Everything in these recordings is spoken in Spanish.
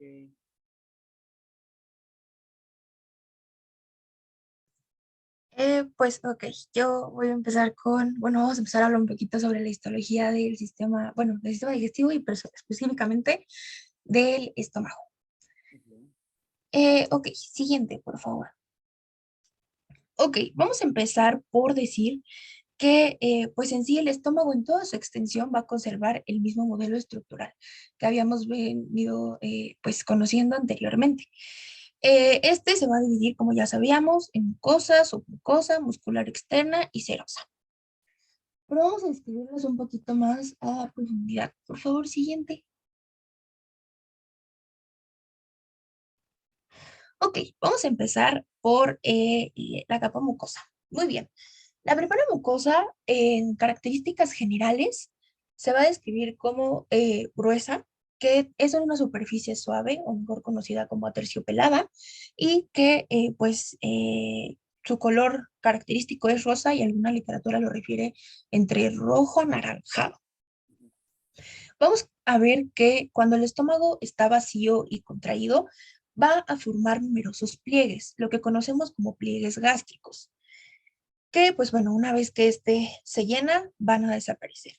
Ok. Pues ok, yo voy a empezar bueno, vamos a empezar a hablar un poquito sobre la histología del sistema, bueno, del sistema digestivo y específicamente del estómago. Ujú. Ok, siguiente, por favor. Ok, vamos a empezar por decir que pues en sí el estómago en toda su extensión va a conservar el mismo modelo estructural que habíamos venido pues conociendo anteriormente. Este se va a dividir, como ya sabíamos, en mucosa, submucosa, muscular externa y serosa. Pero vamos a describirlos un poquito más a profundidad. Por favor, siguiente. Ok, vamos a empezar por la capa mucosa. Muy bien. La primera mucosa, en características generales, se va a describir como gruesa, que es una superficie suave, o mejor conocida como aterciopelada, y que su color característico es rosa y alguna literatura lo refiere entre rojo anaranjado. Vamos a ver que cuando el estómago está vacío y contraído, va a formar numerosos pliegues, lo que conocemos como pliegues gástricos, que pues bueno, una vez que este se llena, van a desaparecer.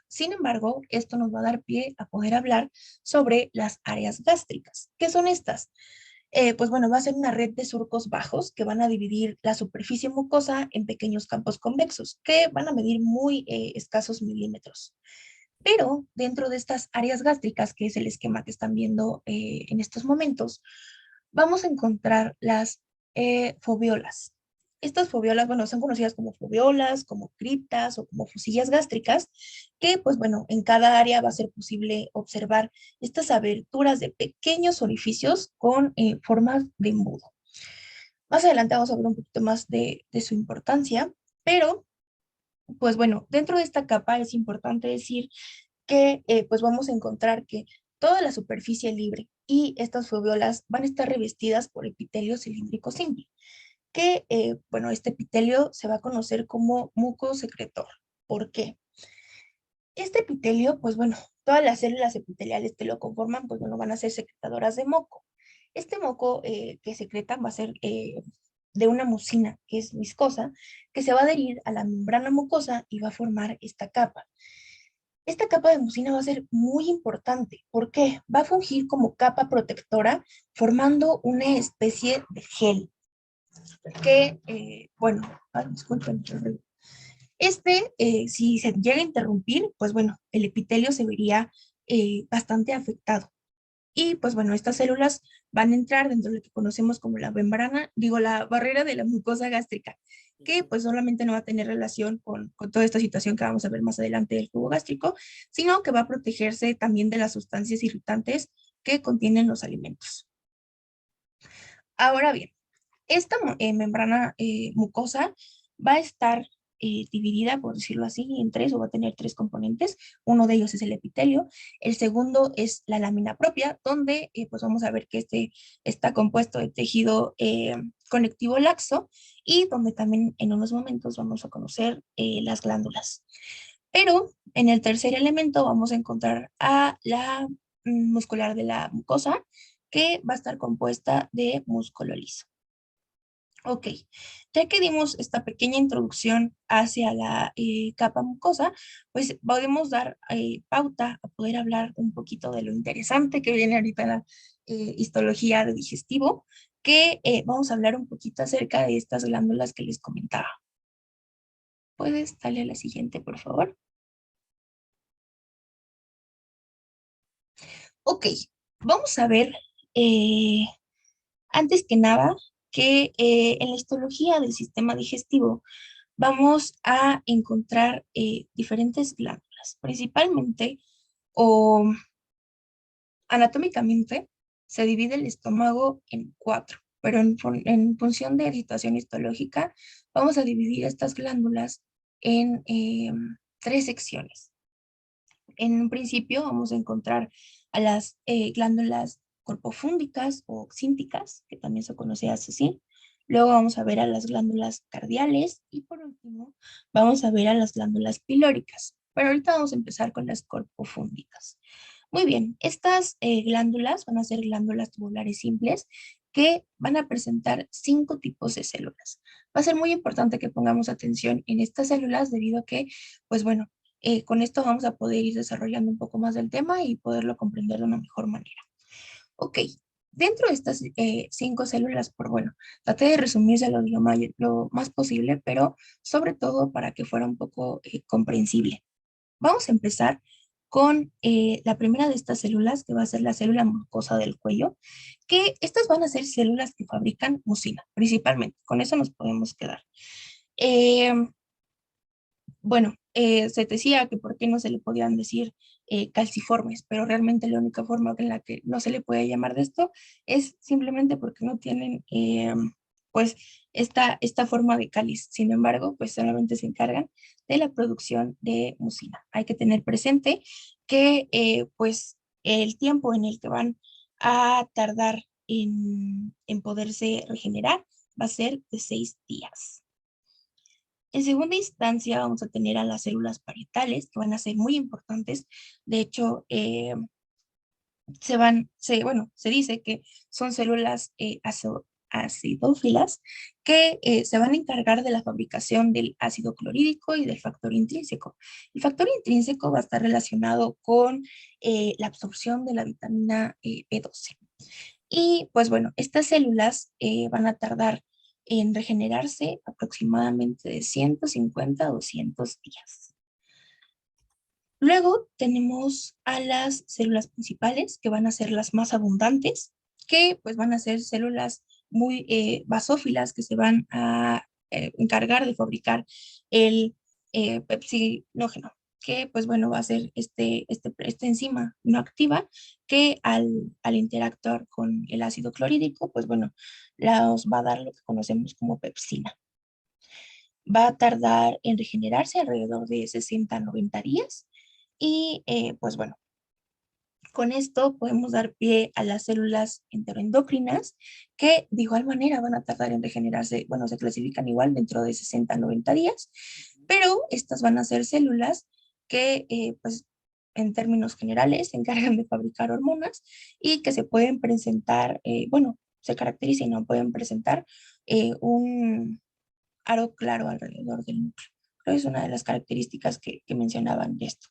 Sin embargo, esto nos va a dar pie a poder hablar sobre las áreas gástricas. ¿Qué son estas? Pues bueno, va a ser una red de surcos bajos que van a dividir la superficie mucosa en pequeños campos convexos que van a medir muy escasos milímetros. Pero dentro de estas áreas gástricas, que es el esquema que están viendo en estos momentos, vamos a encontrar las fobiolas. Estas fobiolas, bueno, son conocidas como fobiolas, como criptas o como fosillas gástricas, que pues bueno, en cada área va a ser posible observar estas aberturas de pequeños orificios con formas de embudo. Más adelante vamos a hablar un poquito más de su importancia, pero pues bueno, dentro de esta capa es importante decir que pues vamos a encontrar que toda la superficie libre y estas fobiolas van a estar revestidas por epitelio cilíndrico simple, que bueno, este epitelio se va a conocer como muco secretor. ¿Por qué? Este epitelio, pues bueno, todas las células epiteliales que lo conforman, pues bueno, van a ser secretadoras de moco. Este moco que secretan va a ser de una mucina que es viscosa, que se va a adherir a la membrana mucosa y va a formar esta capa. Esta capa de mucina va a ser muy importante. ¿Por qué? Va a fungir como capa protectora, formando una especie de gel que, bueno, disculpen, si se llega a interrumpir, pues bueno, el epitelio se vería bastante afectado. Y pues bueno, estas células van a entrar dentro de lo que conocemos como la membrana, digo, la barrera de la mucosa gástrica, que pues solamente no va a tener relación con toda esta situación que vamos a ver más adelante del jugo gástrico, sino que va a protegerse también de las sustancias irritantes que contienen los alimentos. Ahora bien, esta membrana mucosa va a estar dividida, por decirlo así, en tres, o va a tener tres componentes. Uno de ellos es el epitelio, el segundo es la lámina propia, donde pues vamos a ver que este está compuesto de tejido conectivo laxo y donde también en unos momentos vamos a conocer las glándulas. Pero en el tercer elemento vamos a encontrar a la muscular de la mucosa, que va a estar compuesta de músculo liso. Ok, ya que dimos esta pequeña introducción hacia la capa mucosa, pues podemos dar pauta a poder hablar un poquito de lo interesante que viene ahorita en la histología de digestivo, que vamos a hablar un poquito acerca de estas glándulas que les comentaba. ¿Puedes darle a la siguiente, por favor? Ok, vamos a ver eh, antes que nada que en la histología del sistema digestivo vamos a encontrar diferentes glándulas, principalmente o anatómicamente se divide el estómago en cuatro, pero en función de situación histológica vamos a dividir estas glándulas en tres secciones. En un principio vamos a encontrar a las glándulas corpofúndicas o oxínticas, que también se conoce así. Luego vamos a ver a las glándulas cardiales y por último vamos a ver a las glándulas pilóricas. Pero ahorita vamos a empezar con las corpofúndicas. Muy bien, estas glándulas van a ser glándulas tubulares simples que van a presentar 5 tipos de células. Va a ser muy importante que pongamos atención en estas células debido a que, pues bueno, con esto vamos a poder ir desarrollando un poco más del tema y poderlo comprender de una mejor manera. Ok, dentro de estas 5 células, por bueno, traté de resumírselo lo más posible, pero sobre todo para que fuera un poco comprensible. Vamos a empezar con la primera de estas células, que va a ser la célula mucosa del cuello, que estas van a ser células que fabrican mucina, principalmente. Con eso nos podemos quedar. Eh, bueno, se decía que por qué no se le podían decir calciformes, pero realmente la única forma en la que no se le puede llamar de esto es simplemente porque no tienen, pues, esta forma de cáliz. Sin embargo, pues solamente se encargan de la producción de mucina. Hay que tener presente que, pues, el tiempo en el que van a tardar en poderse regenerar va a ser de 6 días. En segunda instancia, vamos a tener a las células parietales, que van a ser muy importantes. De hecho, bueno, se dice que son células acidófilas que se van a encargar de la fabricación del ácido clorhídrico y del factor intrínseco. El factor intrínseco va a estar relacionado con la absorción de la vitamina B12. Y pues bueno, estas células van a tardar en regenerarse aproximadamente de 150 a 200 días. Luego tenemos a las células principales, que van a ser las más abundantes, que pues van a ser células muy basófilas que se van a encargar de fabricar el pepsinógeno, que pues bueno va a ser esta enzima no activa que al interactuar con el ácido clorhídrico, pues bueno, nos va a dar lo que conocemos como pepsina. Va a tardar en regenerarse alrededor de 60 a 90 días y pues bueno, con esto podemos dar pie a las células enteroendocrinas que de igual manera van a tardar en regenerarse, bueno, se clasifican igual dentro de 60 a 90 días, pero estas van a ser células que pues en términos generales se encargan de fabricar hormonas y que se pueden presentar, bueno, se caracterizan y no pueden presentar un aro claro alrededor del núcleo. Creo que es una de las características que mencionaban de esto.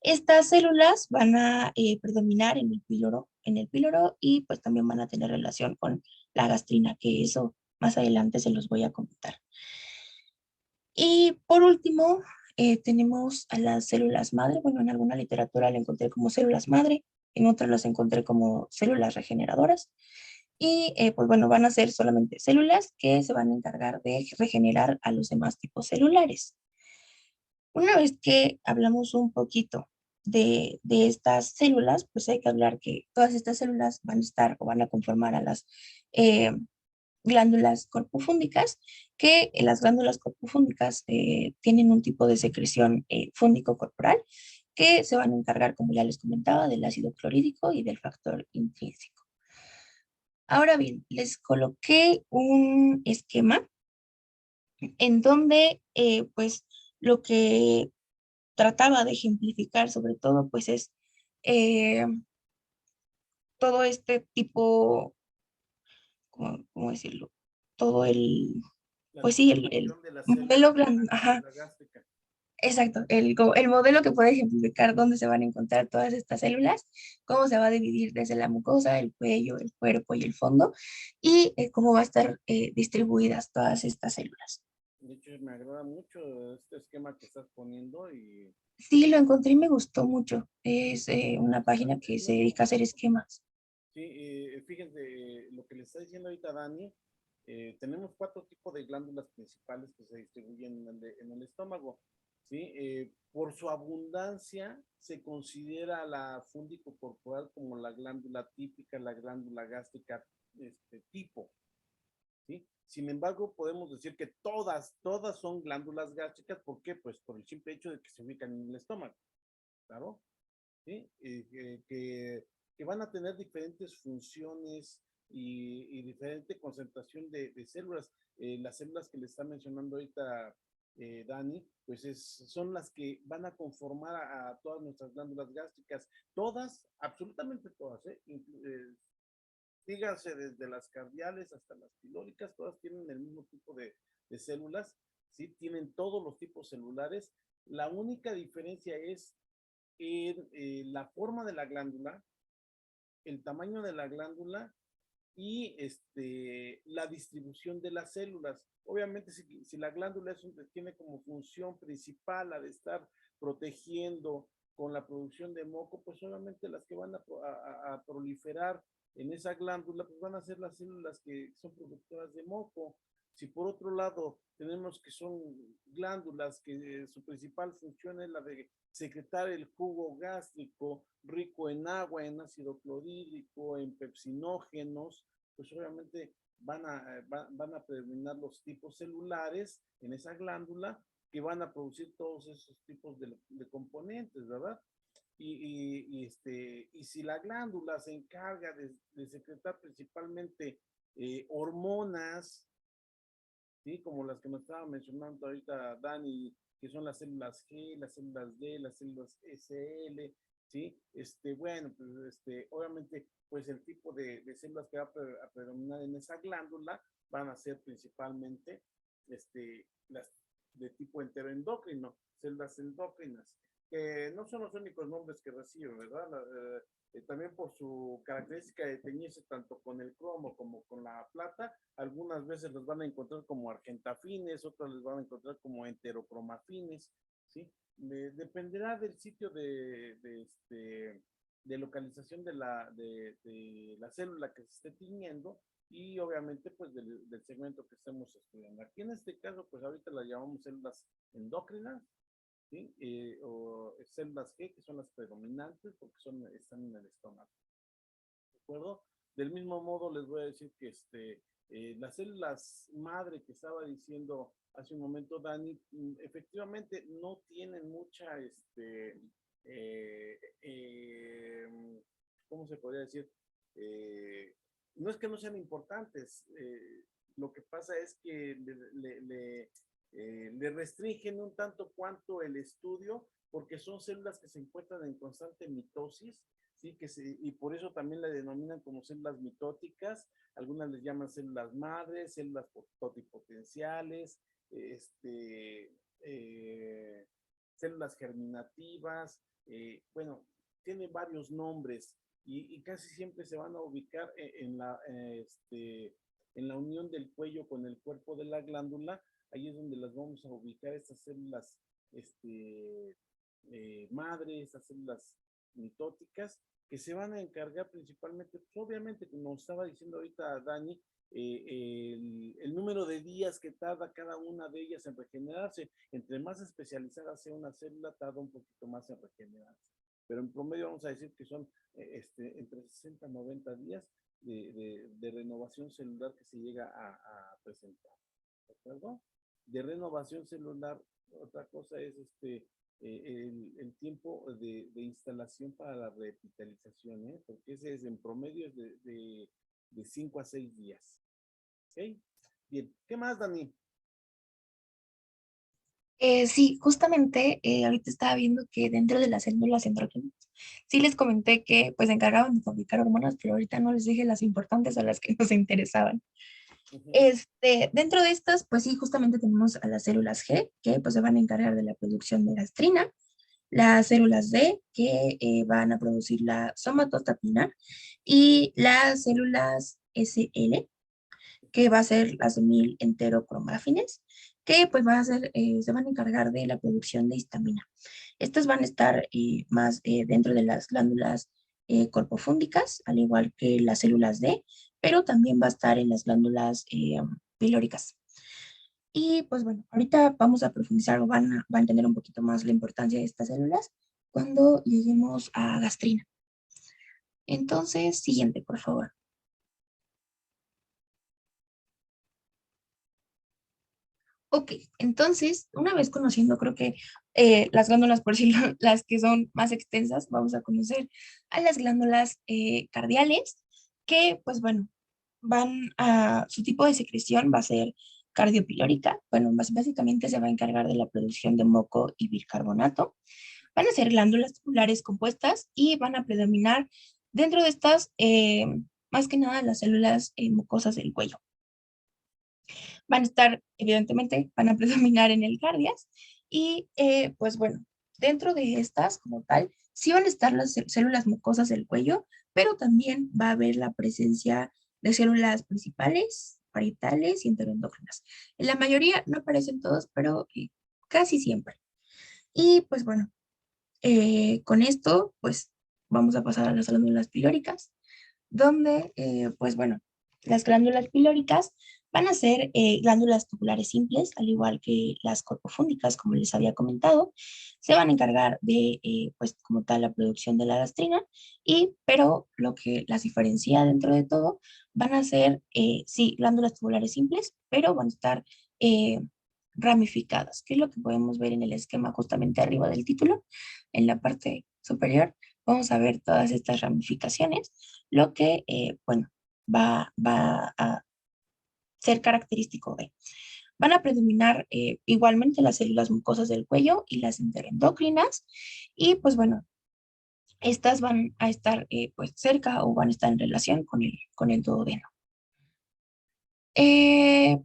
Estas células van a predominar en el píloro y pues también van a tener relación con la gastrina, que eso más adelante se los voy a comentar. Y por último, tenemos a las células madre. Bueno, en alguna literatura la encontré como células madre, en otras las encontré como células regeneradoras. Y pues bueno, van a ser solamente células que se van a encargar de regenerar a los demás tipos celulares. Una vez que hablamos un poquito de estas células, pues hay que hablar que todas estas células van a estar o van a conformar a las eh, glándulas corpofúndicas, que las glándulas corpofúndicas tienen un tipo de secreción fúndico corporal que se van a encargar, como ya les comentaba, del ácido clorhídrico y del factor intrínseco. Ahora bien, les coloqué un esquema en donde, pues, lo que trataba de ejemplificar sobre todo, pues, es eh, todo este tipo, ¿cómo decirlo? Todo el, La pues sí, el conformación de las modelo, células de la ajá, glándula gástrica. exacto, el modelo que puede ejemplificar dónde se van a encontrar todas estas células, cómo se va a dividir desde la mucosa, el cuello, el cuerpo y el fondo, y cómo va a estar distribuidas todas estas células. De hecho, me agrada mucho este esquema que estás poniendo y Sí, lo encontré y me gustó mucho. Es una página interesante. que se dedica a hacer esquemas. Sí, fíjense, lo que le está diciendo ahorita Dani, tenemos 4 tipos de glándulas principales que se distribuyen en el estómago. ¿Sí? Por su abundancia, se considera la fúndico corporal como la glándula típica, la glándula gástrica tipo. ¿Sí? Sin embargo, podemos decir que todas son glándulas gástricas. ¿Por qué? Pues por el simple hecho de que se ubican en el estómago. Claro. ¿Sí? Que van a tener diferentes funciones y diferente concentración de células. Las células que le está mencionando ahorita Dani, pues son las que van a conformar a todas nuestras glándulas gástricas, todas, absolutamente todas, dígase desde las cardiales hasta las pilóricas, todas tienen el mismo tipo de células, ¿sí? Tienen todos los tipos celulares. La única diferencia es en la forma de la glándula, el tamaño de la glándula y la distribución de las células. Obviamente, si la glándula tiene como función principal la de estar protegiendo con la producción de moco, pues obviamente las que van a proliferar en esa glándula, pues van a ser las células que son productoras de moco. Si por otro lado tenemos que son glándulas que su principal función es la de secretar el jugo gástrico rico en agua, en ácido clorhídrico, en pepsinógenos, pues obviamente van a predominar los tipos celulares en esa glándula que van a producir todos esos tipos de componentes, ¿verdad? Y si la glándula se encarga de secretar principalmente hormonas, ¿sí? Como las que nos estaba mencionando ahorita Dani, que son las células G, las células D, las células SL, ¿sí? Bueno, pues obviamente, pues el tipo de células que va a predominar en esa glándula van a ser principalmente las de tipo enteroendocrino, células endócrinas, que no son los únicos nombres que reciben, ¿verdad? También por su característica de teñirse tanto con el cromo como con la plata, algunas veces los van a encontrar como argentafines, otras les van a encontrar como enterocromafines, ¿sí? Dependerá del sitio de localización de la célula que se esté tiñendo y obviamente pues del segmento que estemos estudiando. Aquí en este caso pues ahorita las llamamos células endócrinas, ¿sí? O células G, que son las predominantes porque están en el estómago. ¿De acuerdo? Del mismo modo les voy a decir que las células madre que estaba diciendo hace un momento Dani, efectivamente no tienen mucha, ¿cómo se podría decir? No es que no sean importantes, lo que pasa es que le restringen un tanto cuanto el estudio porque son células que se encuentran en constante mitosis, ¿sí? Y por eso también la denominan como células mitóticas, algunas les llaman células madres, células totipotenciales, células germinativas, bueno, tiene varios nombres y casi siempre se van a ubicar en la unión del cuello con el cuerpo de la glándula. Ahí es donde las vamos a ubicar, estas células madre, estas células mitóticas, que se van a encargar principalmente, pues obviamente, como estaba diciendo ahorita Dani, el número de días que tarda cada una de ellas en regenerarse. Entre más especializada sea una célula, tarda un poquito más en regenerarse. Pero en promedio vamos a decir que son entre 60 y 90 días de renovación celular que se llega a presentar. ¿De acuerdo? De renovación celular, otra cosa es el tiempo de instalación para la revitalización, porque ese es en promedio es de 5 a 6 días. ¿Ok? Bien, ¿qué más, Dani? Sí, justamente ahorita estaba viendo que dentro de las células endógenas, sí les comenté que pues se encargaban de fabricar hormonas, pero ahorita no les dije las importantes a las que nos interesaban. Uh -huh. Dentro de estas, pues sí, justamente tenemos a las células G, que pues se van a encargar de la producción de gastrina, las células D, que van a producir la somatotapina, y las células SL, que va a ser las enterocromáfines, que pues se van a encargar de la producción de histamina. Estas van a estar más dentro de las glándulas corpofúndicas, al igual que las células D, pero también va a estar en las glándulas pilóricas. Y pues bueno, ahorita vamos a profundizar o van a entender un poquito más la importancia de estas células cuando lleguemos a gastrina. Entonces, siguiente, por favor. Ok, entonces, una vez conociendo, creo que las glándulas, por decirlo, las que son más extensas, vamos a conocer a las glándulas cardiales, que, pues bueno, su tipo de secreción va a ser cardiopilórica, bueno, básicamente se va a encargar de la producción de moco y bicarbonato. Van a ser glándulas tubulares compuestas y van a predominar dentro de estas, más que nada, las células mucosas del cuello. Van a estar, evidentemente, van a predominar en el cardias y, pues bueno, dentro de estas, como tal, sí van a estar las células mucosas del cuello, pero también va a haber la presencia de células principales, parietales y enteroendócrinas. En la mayoría, no aparecen todos, pero casi siempre. Y pues bueno, con esto, pues vamos a pasar a las glándulas pilóricas, donde, pues bueno, las glándulas pilóricas van a ser glándulas tubulares simples, al igual que las corpofúndicas, como les había comentado. Se van a encargar de, pues como tal, la producción de la gastrina, pero lo que las diferencia dentro de todo van a ser, sí, glándulas tubulares simples, pero van a estar eh, ramificadas, que es lo que podemos ver en el esquema justamente arriba del título, en la parte superior. Vamos a ver todas estas ramificaciones, lo que, bueno, va a ser característico de. Van a predominar igualmente las células mucosas del cuello y las enteroendocrinas, y pues bueno, estas van a estar pues cerca o van a estar en relación con el duodeno.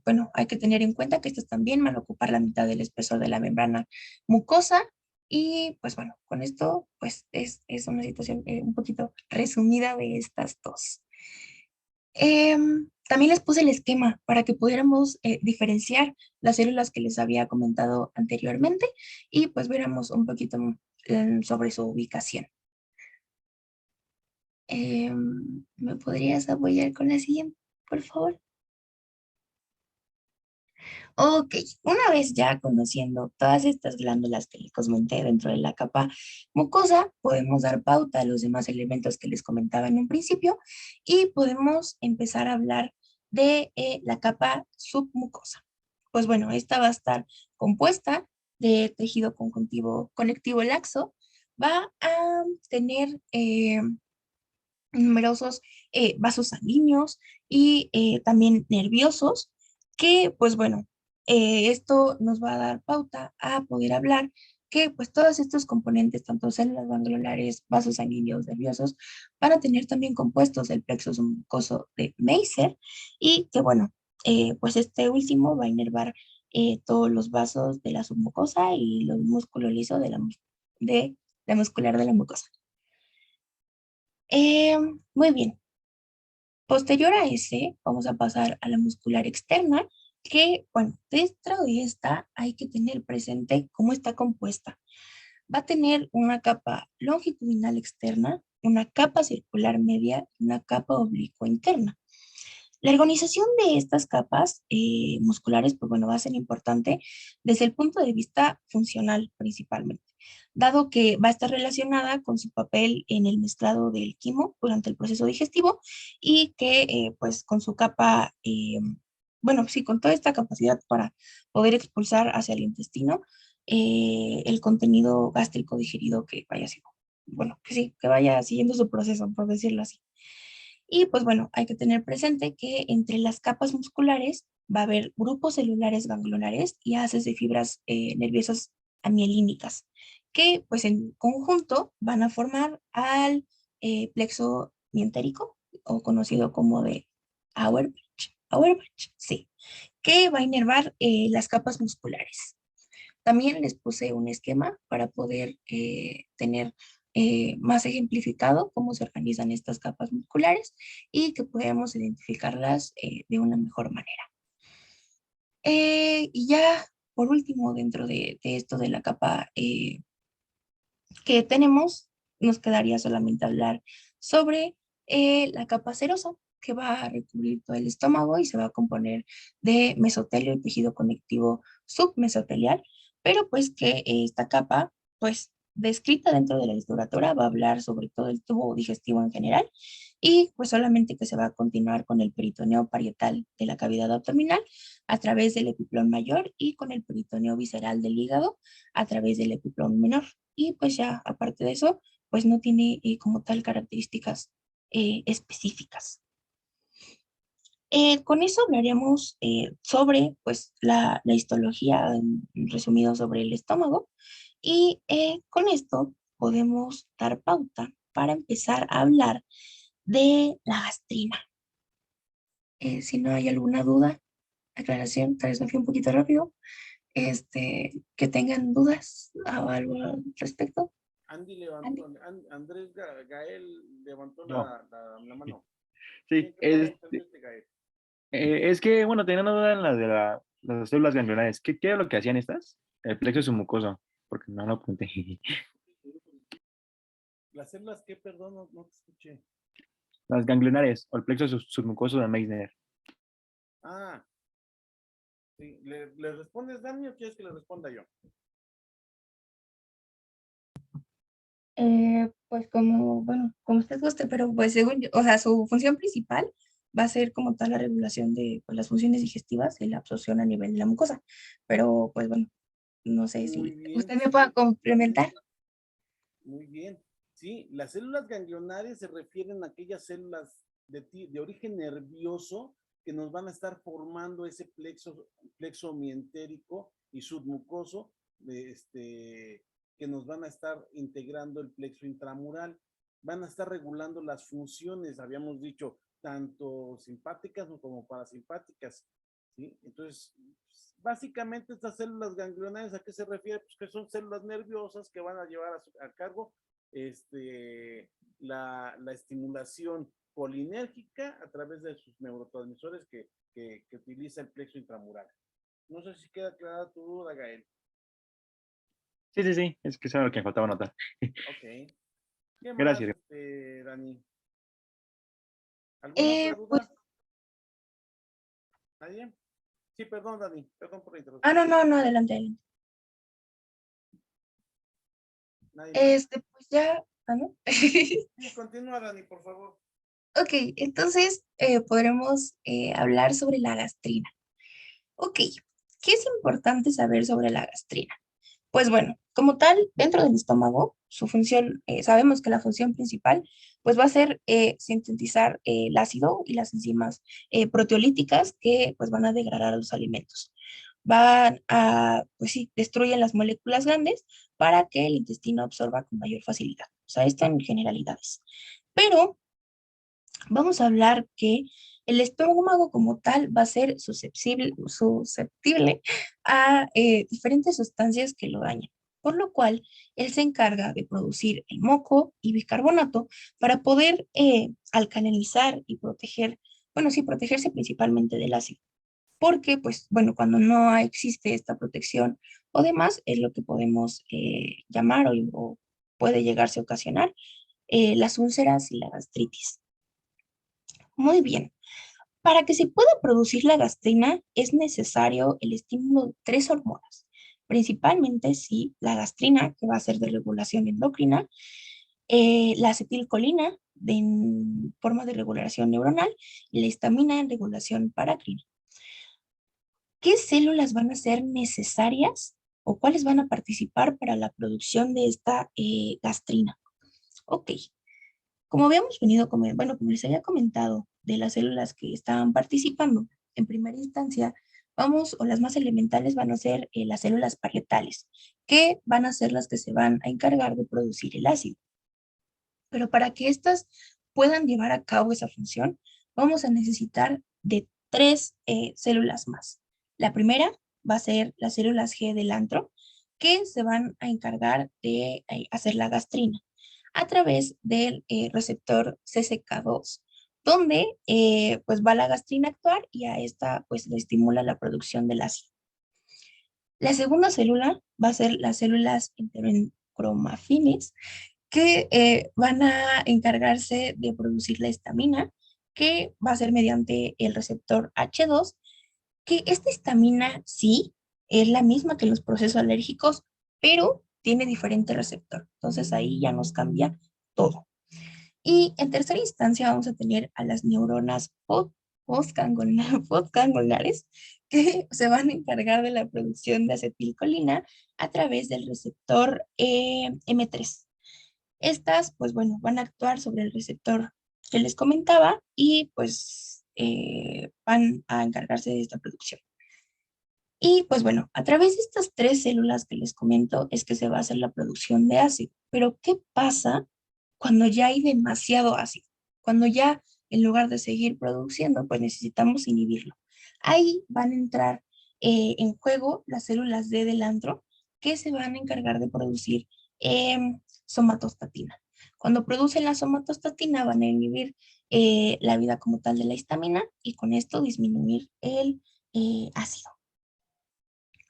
Bueno, hay que tener en cuenta que estas también van a ocupar la mitad del espesor de la membrana mucosa y pues bueno, con esto pues es una situación un poquito resumida de estas dos. También les puse el esquema para que pudiéramos diferenciar las células que les había comentado anteriormente y pues viéramos un poquito sobre su ubicación. ¿Me podrías apoyar con la siguiente, por favor? Ok, una vez ya conociendo todas estas glándulas que les comenté dentro de la capa mucosa, podemos dar pauta a los demás elementos que les comentaba en un principio y podemos empezar a hablar de la capa submucosa. Pues bueno, esta va a estar compuesta de tejido conjuntivo conectivo laxo, va a tener numerosos vasos sanguíneos y también nerviosos, que pues bueno, esto nos va a dar pauta a poder hablar que pues todos estos componentes, tanto células ganglionares, vasos sanguíneos, nerviosos, van a tener también compuestos el plexo submucoso de Meiser y que bueno, pues este último va a inervar todos los vasos de la submucosa y los músculos lisos de la muscular de la mucosa. Muy bien. Posterior a ese, vamos a pasar a la muscular externa, que, bueno, dentro de esta hay que tener presente cómo está compuesta. Va a tener una capa longitudinal externa, una capa circular media y una capa oblicua interna. La organización de estas capas musculares, pues bueno, va a ser importante desde el punto de vista funcional principalmente, dado que va a estar relacionada con su papel en el mezclado del quimo durante el proceso digestivo y que pues con su capa, bueno, sí, con toda esta capacidad para poder expulsar hacia el intestino el contenido gástrico digerido que vaya siendo, bueno, que sí, que vaya siguiendo su proceso, por decirlo así. Y pues bueno, hay que tener presente que entre las capas musculares va a haber grupos celulares ganglionares y haces de fibras nerviosas amielínicas, que pues en conjunto van a formar al plexo mientérico, o conocido como de Auerbach, Auerbach, sí, que va a inervar las capas musculares. También les puse un esquema para poder tener más ejemplificado cómo se organizan estas capas musculares y que podamos identificarlas de una mejor manera. Y ya por último, dentro de esto de la capa que tenemos, nos quedaría solamente hablar sobre la capa serosa, que va a recubrir todo el estómago y se va a componer de mesotelio y tejido conectivo submesotelial, pero pues que esta capa, pues descrita dentro de la literatura, va a hablar sobre todo el tubo digestivo en general y pues solamente que se va a continuar con el peritoneo parietal de la cavidad abdominal a través del epiplón mayor y con el peritoneo visceral del hígado a través del epiplón menor. Y pues ya, aparte de eso, pues no tiene como tal características específicas. Con eso hablaríamos sobre pues, la histología, en resumido, sobre el estómago. Y con esto podemos dar pauta para empezar a hablar de la gastrina. Si no hay alguna duda, aclaración, tal vez me fui un poquito rápido, que tengan dudas o algo al respecto. Andy Andy. levantó, Andrés Gael levantó No, la mano. sí, Sí, perdón, Andrés de Gael. es que, bueno, tenía una duda en la de las células ganglionares. ¿Qué era lo que hacían estas? El plexo submucoso, porque no lo apunté. Las células que, perdón, no te escuché. Las ganglionares, o el plexo submucoso de Meissner. Ah, sí. ¿Le respondes, Dani, o quieres que le responda yo? Pues como, bueno, como usted guste, pero pues según yo, o sea, su función principal va a ser como tal la regulación de pues, las funciones digestivas y la absorción a nivel de la mucosa. Pero pues bueno, no sé Muy si bien, usted me pueda sí, complementar. muy bien. Sí, las células ganglionarias se refieren a aquellas células de origen nervioso que nos van a estar formando ese plexo mientérico y submucoso, que nos van a estar integrando el plexo intramural. Van a estar regulando las funciones, habíamos dicho, tanto simpáticas como parasimpáticas. ¿Sí? Entonces, básicamente estas células ganglionarias, ¿a qué se refiere? Pues que son células nerviosas que van a llevar a cargo la estimulación colinérgica a través de sus neurotransmisores que utiliza el plexo intramural. No sé si queda clara tu duda, Gael. Sí, sí, sí, es que eso era lo que me faltaba notar. Ok. ¿Qué más, Gracias. Dani? ¿Alguna otra Pues, duda? ¿Nadie? Sí, perdón, Dani, perdón por la no, interrupción. no, no, adelante, adelante. Nadie más. Pues ya, ¿no? Sí, continúa, Dani, por favor. Ok, entonces podremos hablar sobre la gastrina. Ok, ¿qué es importante saber sobre la gastrina? Pues bueno, como tal, dentro del estómago, su función, sabemos que la función principal, pues va a ser sintetizar el ácido y las enzimas proteolíticas que pues van a degradar los alimentos. Van a, pues sí, destruyen las moléculas grandes para que el intestino absorba con mayor facilidad. O sea, esto en generalidades. Pero vamos a hablar que el estómago como tal va a ser susceptible a diferentes sustancias que lo dañan, por lo cual él se encarga de producir el moco y bicarbonato para poder alcalinizar y proteger, bueno, sí, protegerse principalmente del ácido, porque pues bueno, cuando no existe esta protección o demás, es lo que podemos llamar o puede llegarse a ocasionar las úlceras y la gastritis. Muy bien. Para que se pueda producir la gastrina es necesario el estímulo de tres hormonas, principalmente sí, la gastrina, que va a ser de regulación endocrina, la acetilcolina en forma de regulación neuronal y la histamina en regulación paracrina. ¿Qué células van a ser necesarias o cuáles van a participar para la producción de esta gastrina? Ok, como habíamos venido, bueno, como les había comentado de las células que estaban participando, en primera instancia, vamos, o las más elementales van a ser las células parietales, que van a ser las que se van a encargar de producir el ácido. Pero para que éstas puedan llevar a cabo esa función, vamos a necesitar de tres células más. La primera va a ser las células G del antro, que se van a encargar de hacer la gastrina a través del receptor CCK2, donde pues va la gastrina a actuar y a esta pues le estimula la producción del ácido. La segunda célula va a ser las células enterocromafines, que van a encargarse de producir la histamina, que va a ser mediante el receptor H2, que esta histamina sí es la misma que los procesos alérgicos, pero tiene diferente receptor. Entonces ahí ya nos cambia todo. Y en tercera instancia vamos a tener a las neuronas postganglionares que se van a encargar de la producción de acetilcolina a través del receptor M3. Estas, pues bueno, van a actuar sobre el receptor que les comentaba y pues van a encargarse de esta producción. Y pues bueno, a través de estas 3 células que les comento es que se va a hacer la producción de ácido. Pero ¿qué pasa cuando ya hay demasiado ácido? Cuando ya en lugar de seguir produciendo, pues necesitamos inhibirlo. Ahí van a entrar en juego las células del antro que se van a encargar de producir somatostatina. Cuando producen la somatostatina van a inhibir la vida como tal de la histamina y con esto disminuir el ácido.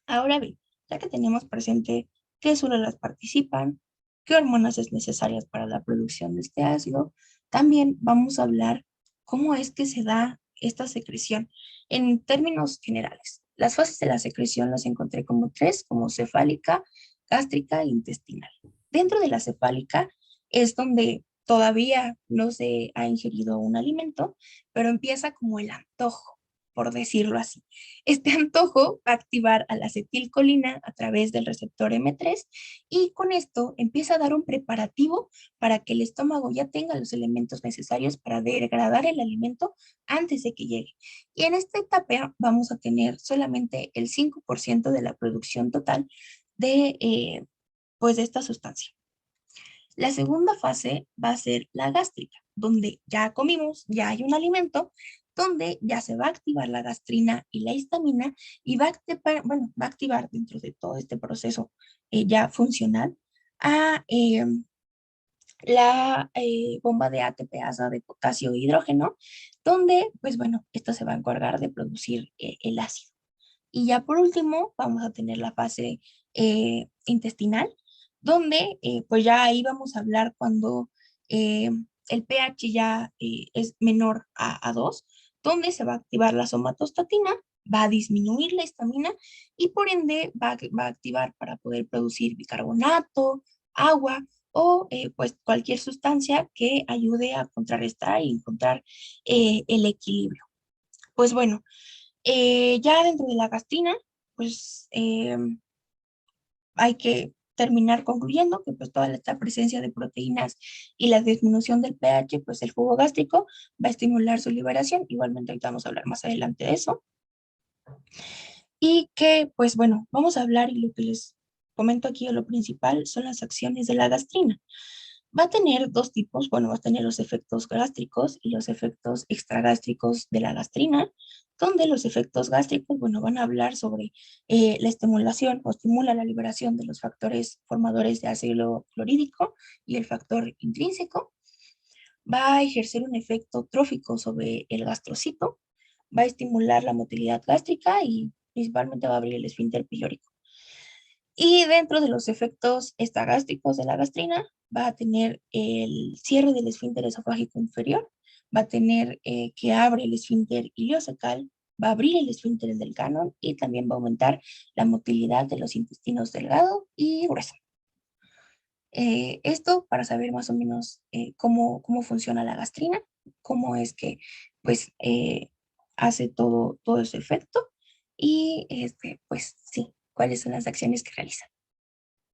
Ahora bien, ya que tenemos presente qué células participan, qué hormonas es necesarias para la producción de este ácido, también vamos a hablar cómo es que se da esta secreción en términos generales. Las fases de la secreción las encontré como 3, como cefálica, gástrica e intestinal. Dentro de la cefálica es donde todavía no se ha ingerido un alimento, pero empieza como el antojo, por decirlo así. Este antojo va a activar a la acetilcolina a través del receptor M3 y con esto empieza a dar un preparativo para que el estómago ya tenga los elementos necesarios para degradar el alimento antes de que llegue. Y en esta etapa vamos a tener solamente el 5% de la producción total pues de esta sustancia. La segunda fase va a ser la gástrica, donde ya comimos, ya hay un alimento, donde ya se va a activar la gastrina y la histamina y va a activar dentro de todo este proceso ya funcional a la bomba de ATPasa de potasio e hidrógeno, donde, pues bueno, esto se va a encargar de producir el ácido. Y ya por último, vamos a tener la fase intestinal, donde pues ya ahí vamos a hablar cuando eh, el pH ya es menor a 2, donde se va a activar la somatostatina, va a disminuir la histamina y por ende va a activar para poder producir bicarbonato, agua o pues cualquier sustancia que ayude a contrarrestar y encontrar el equilibrio. Pues bueno, ya dentro de la gastrina, pues hay que terminar concluyendo que pues toda esta presencia de proteínas y la disminución del pH, pues el jugo gástrico va a estimular su liberación. Igualmente ahorita vamos a hablar más adelante de eso. Y que pues bueno, vamos a hablar y lo que les comento aquí lo principal son las acciones de la gastrina. Va a tener 2 tipos, bueno, va a tener los efectos gástricos y los efectos extragástricos de la gastrina, donde los efectos gástricos, bueno, van a hablar sobre la estimulación o estimula la liberación de los factores formadores de ácido clorhídrico y el factor intrínseco. Va a ejercer un efecto trófico sobre el gastrocito, va a estimular la motilidad gástrica y principalmente va a abrir el esfínter pilórico. Y dentro de los efectos estagástricos de la gastrina, va a tener el cierre del esfínter esofágico inferior, va a tener que abre el esfínter iliocecal, va a abrir el esfínter del canon y también va a aumentar la motilidad de los intestinos delgado y grueso. Esto para saber más o menos cómo funciona la gastrina, cómo es que pues hace todo ese efecto y pues sí, cuáles son las acciones que realiza.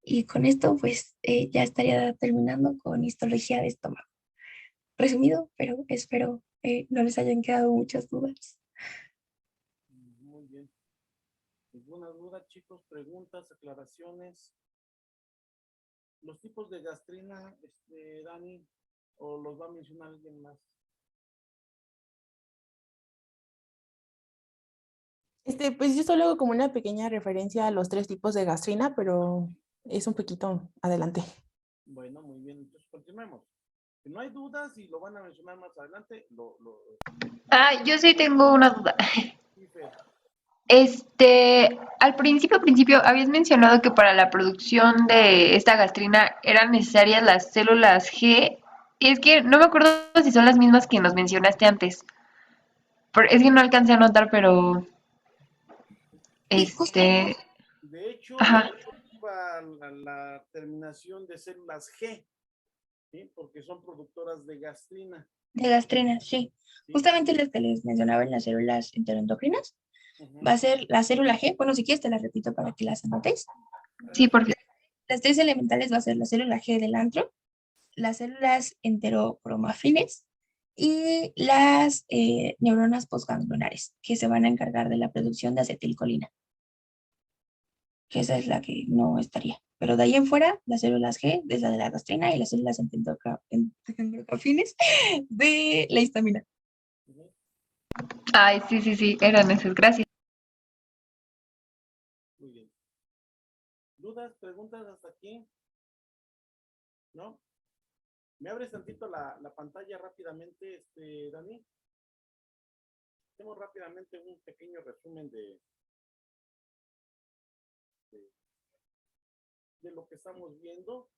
Y con esto, pues ya estaría terminando con histología de estómago. Resumido, pero espero no les hayan quedado muchas dudas. Muy bien. ¿Alguna duda, chicos? ¿Preguntas, aclaraciones? ¿Los tipos de gastrina, Dani, o los va a mencionar alguien más? Pues yo solo hago como una pequeña referencia a los 3 tipos de gastrina, pero es un poquito adelante. Bueno, muy bien, entonces continuemos. Si no hay dudas y lo van a mencionar más adelante, Yo sí tengo una duda. sí, Fer. Al principio habías mencionado que para la producción de esta gastrina eran necesarias las células G. Y es que no me acuerdo si son las mismas que nos mencionaste antes. Es que no alcancé a notar, pero Sí, justo. De hecho, ajá. ocupa la terminación de células G, ¿sí? Porque son productoras de gastrina, De gastrina, sí. ¿sí? Justamente las que les mencionaba en las células enteroendocrinas, va a ser la célula G. Bueno, si quieres te las repito para que las anotéis. Sí, porque Las 3 elementales va a ser la célula G del antro, las células enterocromafiles, y las neuronas postganglionares, que se van a encargar de la producción de acetilcolina, que esa es la que no estaría. Pero de ahí en fuera, las células G, de la de la gastrina y las células endocafines de la histamina. Ujú. Ay, sí, sí, sí, eran esas, gracias. Muy bien. ¿Dudas, preguntas hasta aquí? ¿No? ¿Me abres tantito la pantalla rápidamente, Dani? Hacemos rápidamente un pequeño resumen de, de lo que estamos viendo.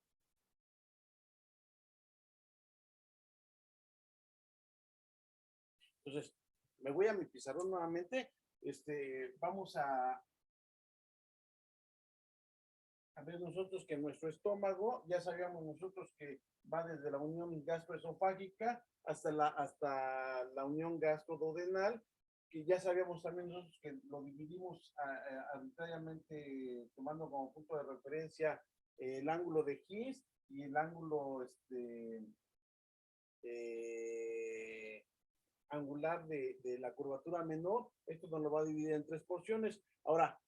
Entonces, me voy a mi pizarrón nuevamente. Vamos a ver nosotros que nuestro estómago, ya sabíamos nosotros que va desde la unión gastroesofágica hasta la unión gastroduodenal, que ya sabíamos también nosotros que lo dividimos arbitrariamente tomando como punto de referencia el ángulo de His y el ángulo angular de la curvatura menor. Esto nos lo va a dividir en tres porciones. Ahora,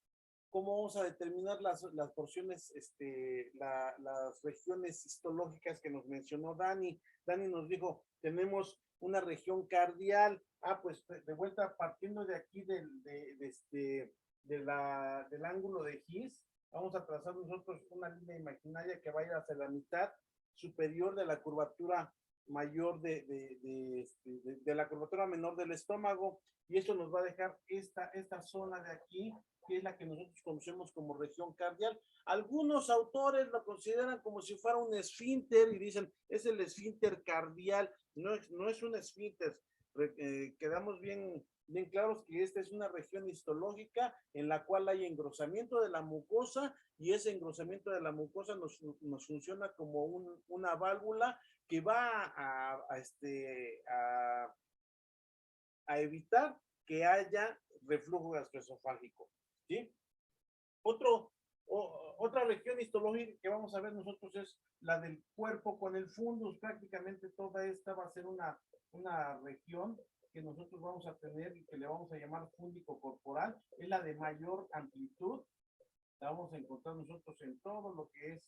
¿cómo vamos a determinar las porciones, las regiones histológicas que nos mencionó Dani? Dani nos dijo, tenemos una región cardial. Pues de vuelta, partiendo de aquí del ángulo de His, vamos a trazar nosotros una línea imaginaria que vaya hacia la mitad superior de la curvatura mayor de la curvatura menor del estómago, y eso nos va a dejar esta zona de aquí, que es la que nosotros conocemos como región cardial. Algunos autores lo consideran como si fuera un esfínter y dicen, es el esfínter cardial. No es un esfínter. Quedamos bien claros que esta es una región histológica en la cual hay engrosamiento de la mucosa, y ese engrosamiento de la mucosa nos funciona como una válvula que va a evitar que haya reflujo gastroesofágico, ¿sí? Otra región histológica que vamos a ver nosotros es la del cuerpo con el fundus. Prácticamente toda esta va a ser una región que nosotros vamos a tener y que le vamos a llamar fúndico corporal. Es la de mayor amplitud. La vamos a encontrar nosotros en todo lo que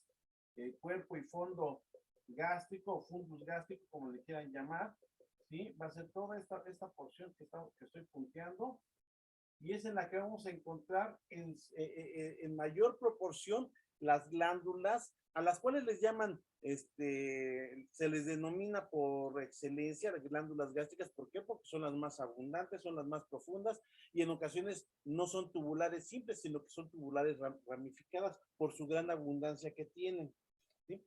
es cuerpo y fondo gástrico o fundus gástrico, como le quieran llamar, ¿sí? Va a ser toda esta porción que estoy punteando, y es en la que vamos a encontrar en mayor proporción las glándulas, a las cuales les llaman, se les denomina por excelencia las glándulas gástricas. ¿Por qué? Porque son las más abundantes, son las más profundas, y en ocasiones no son tubulares simples, sino que son tubulares ramificadas por su gran abundancia que tienen, ¿sí?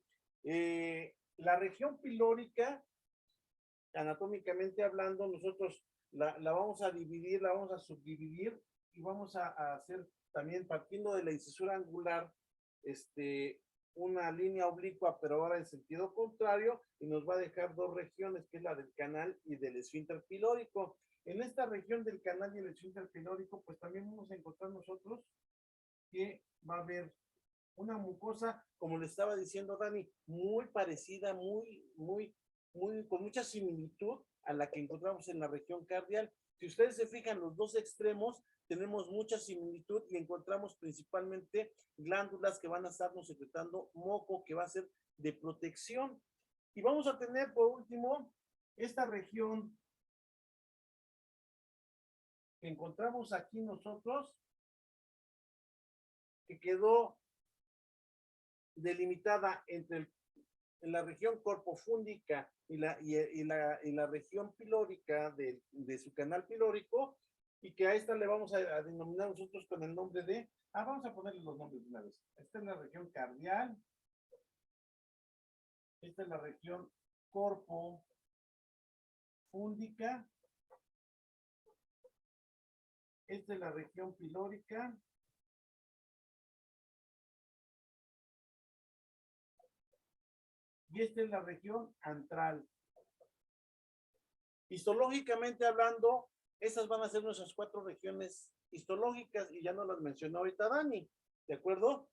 La región pilórica, anatómicamente hablando, nosotros la vamos a dividir, la vamos a subdividir, y vamos a hacer también, partiendo de la incisura angular, una línea oblicua, pero ahora en sentido contrario, y nos va a dejar dos regiones, que es la del canal y del esfínter pilórico. En esta región del canal y el esfínter pilórico, pues también vamos a encontrar nosotros que va a haber una mucosa, como le estaba diciendo Dani, muy parecida, con mucha similitud a la que encontramos en la región cardial. Si ustedes se fijan, los dos extremos tenemos mucha similitud, y encontramos principalmente glándulas que van a estarnos secretando moco, que va a ser de protección. Y vamos a tener, por último, esta región que encontramos aquí nosotros, que quedó delimitada en la región corpofúndica y la región pilórica de su canal pilórico, y que a esta le vamos a denominar nosotros con el nombre de, vamos a ponerle los nombres de una vez. Esta es la región cardial, esta es la región corpofúndica, esta es la región pilórica, y esta es la región antral. Histológicamente hablando, esas van a ser nuestras cuatro regiones histológicas, y ya nos las mencionó ahorita Dani, ¿de acuerdo?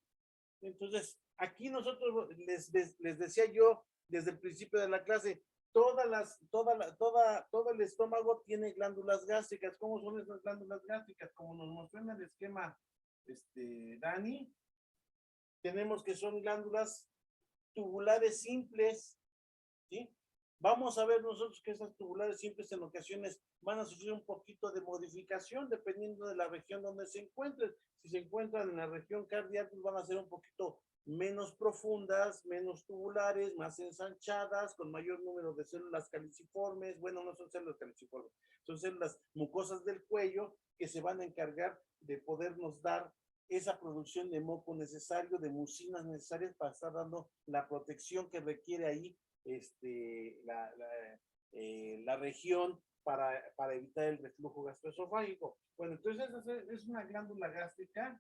Entonces, aquí nosotros les decía yo desde el principio de la clase, todo el estómago tiene glándulas gástricas. ¿Cómo son esas glándulas gástricas? Como nos mostró en el esquema Dani, tenemos que son glándulas tubulares simples, ¿sí? Vamos a ver nosotros que esas tubulares simples en ocasiones van a sufrir un poquito de modificación dependiendo de la región donde se encuentren. Si se encuentran en la región cardíaca, pues van a ser un poquito menos profundas, menos tubulares, más ensanchadas, con mayor número de células caliciformes. Bueno, no son células caliciformes, son células mucosas del cuello que se van a encargar de podernos dar esa producción de moco necesario, de mucinas necesarias para estar dando la protección que requiere ahí la región para evitar el reflujo gastroesofágico. Bueno, entonces es una glándula gástrica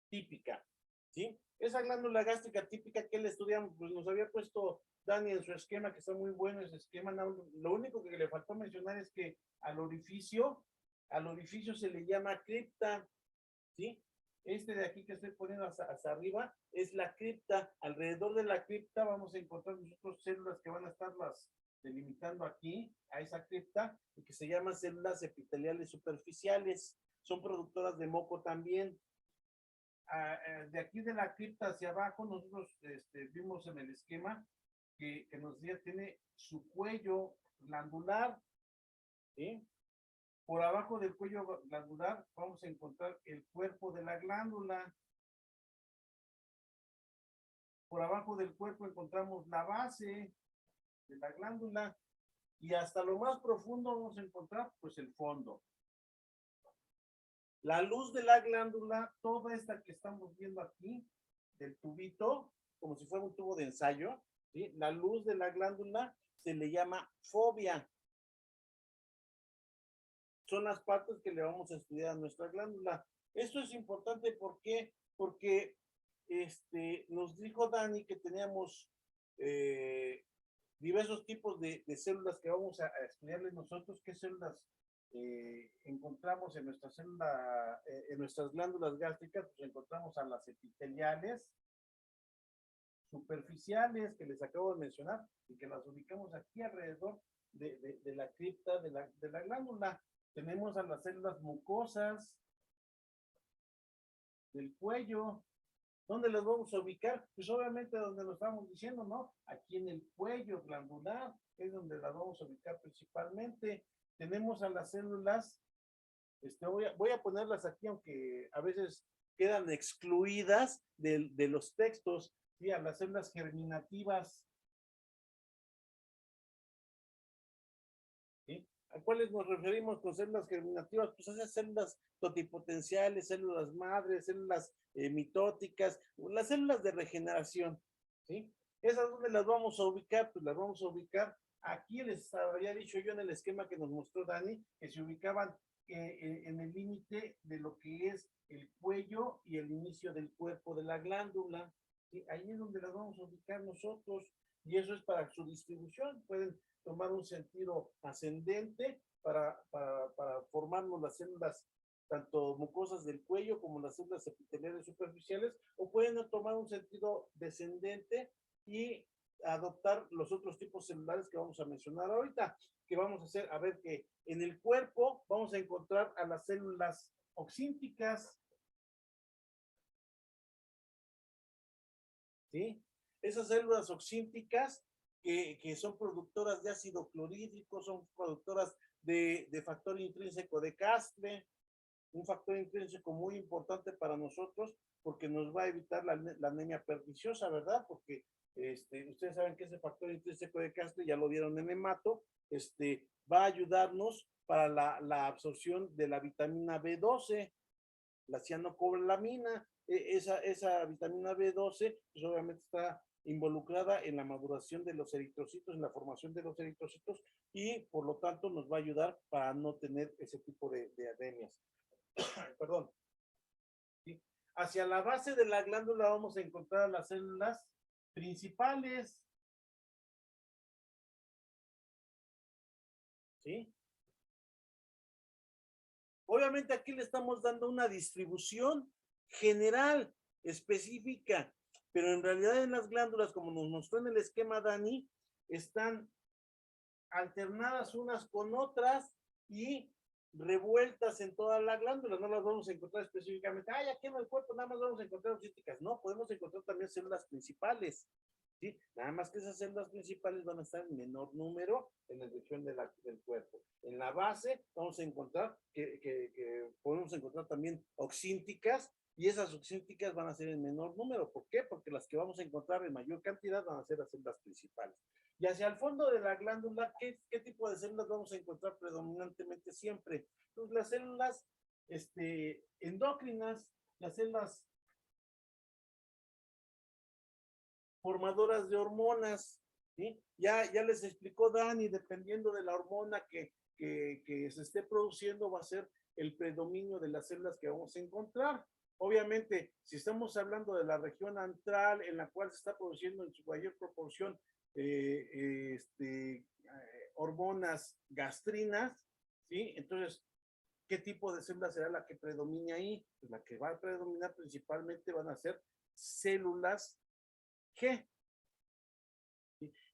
típica, ¿sí? Esa glándula gástrica típica que le estudiamos, pues nos había puesto Dani en su esquema, que está muy bueno ese esquema. Lo único que le faltó mencionar es que al orificio se le llama cripta, ¿sí? De aquí que estoy poniendo hacia arriba es la cripta. Alrededor de la cripta vamos a encontrar nosotros células que van a estarlas delimitando aquí a esa cripta y que se llaman células epiteliales superficiales. Son productoras de moco también. De aquí de la cripta hacia abajo nosotros vimos en el esquema que nos tiene su cuello glandular, ¿sí? Por abajo del cuello glandular vamos a encontrar el cuerpo de la glándula. Por abajo del cuerpo encontramos la base de la glándula y hasta lo más profundo vamos a encontrar pues el fondo. La luz de la glándula, toda esta que estamos viendo aquí, del tubito, como si fuera un tubo de ensayo, ¿sí? La luz de la glándula se le llama fobia. Son las partes que le vamos a estudiar a nuestra glándula. Esto es importante, ¿por qué? Porque nos dijo Dani que teníamos diversos tipos de células que vamos a estudiarles nosotros. ¿Qué células encontramos en nuestra célula, en nuestras glándulas gástricas? Pues encontramos a las epiteliales, superficiales, que les acabo de mencionar, y que las ubicamos aquí alrededor de la cripta de la glándula. Tenemos a las células mucosas del cuello. ¿Dónde las vamos a ubicar? Pues obviamente donde lo estamos diciendo, ¿no? Aquí en el cuello glandular, es donde las vamos a ubicar principalmente. Tenemos a las células, voy a ponerlas aquí, aunque a veces quedan excluidas de los textos, ¿sí? A las células germinativas. ¿Sí? ¿A cuáles nos referimos con células germinativas? Pues a esas células totipotenciales, células madres, células mitóticas, las células de regeneración, ¿sí? ¿Esas dónde las vamos a ubicar? Pues las vamos a ubicar aquí. Les había dicho yo en el esquema que nos mostró Dani, que se ubicaban en el límite de lo que es el cuello y el inicio del cuerpo de la glándula, ¿sí? Ahí es donde las vamos a ubicar nosotros, y eso es para su distribución. Pueden tomar un sentido ascendente para formarnos las células tanto mucosas del cuello como las células epiteliales superficiales, o pueden tomar un sentido descendente y adoptar los otros tipos celulares que vamos a mencionar ahorita, que vamos a hacer, a ver, que en el cuerpo vamos a encontrar a las células oxínticas, ¿sí? Esas células oxínticas que son productoras de ácido clorhídrico, son productoras de factor intrínseco de Castle, un factor intrínseco muy importante para nosotros porque nos va a evitar la anemia perniciosa, ¿verdad? Porque ustedes saben que ese factor intrínseco de Castle, ya lo vieron en hemato, va a ayudarnos para la absorción de la vitamina B12, la cianocobalamina. Esa vitamina B12, pues obviamente está involucrada en la maduración de los eritrocitos, en la formación de los eritrocitos, y por lo tanto nos va a ayudar para no tener ese tipo de anemias. Perdón. ¿Sí? Hacia la base de la glándula vamos a encontrar las células principales, ¿sí? Obviamente aquí le estamos dando una distribución general, específica, pero en realidad en las glándulas, como nos mostró en el esquema Dani, están alternadas unas con otras y revueltas en toda la glándula. No las vamos a encontrar específicamente, aquí en el cuerpo nada más vamos a encontrar císticas. No, podemos encontrar también células principales, ¿sí? Nada más que esas células principales van a estar en menor número en la región del cuerpo. En la base vamos a encontrar que podemos encontrar también oxínticas, y esas oxínticas van a ser en menor número. ¿Por qué? Porque las que vamos a encontrar en mayor cantidad van a ser las células principales. Y hacia el fondo de la glándula, ¿qué tipo de células vamos a encontrar predominantemente siempre? Pues las células endócrinas, las células formadoras de hormonas, ¿sí? Ya les explicó Dani, dependiendo de la hormona que se esté produciendo, va a ser el predominio de las células que vamos a encontrar. Obviamente, si estamos hablando de la región antral, en la cual se está produciendo en su mayor proporción hormonas gastrinas, ¿sí? Entonces, ¿qué tipo de célula será la que predomine ahí? Pues la que va a predominar principalmente van a ser células G.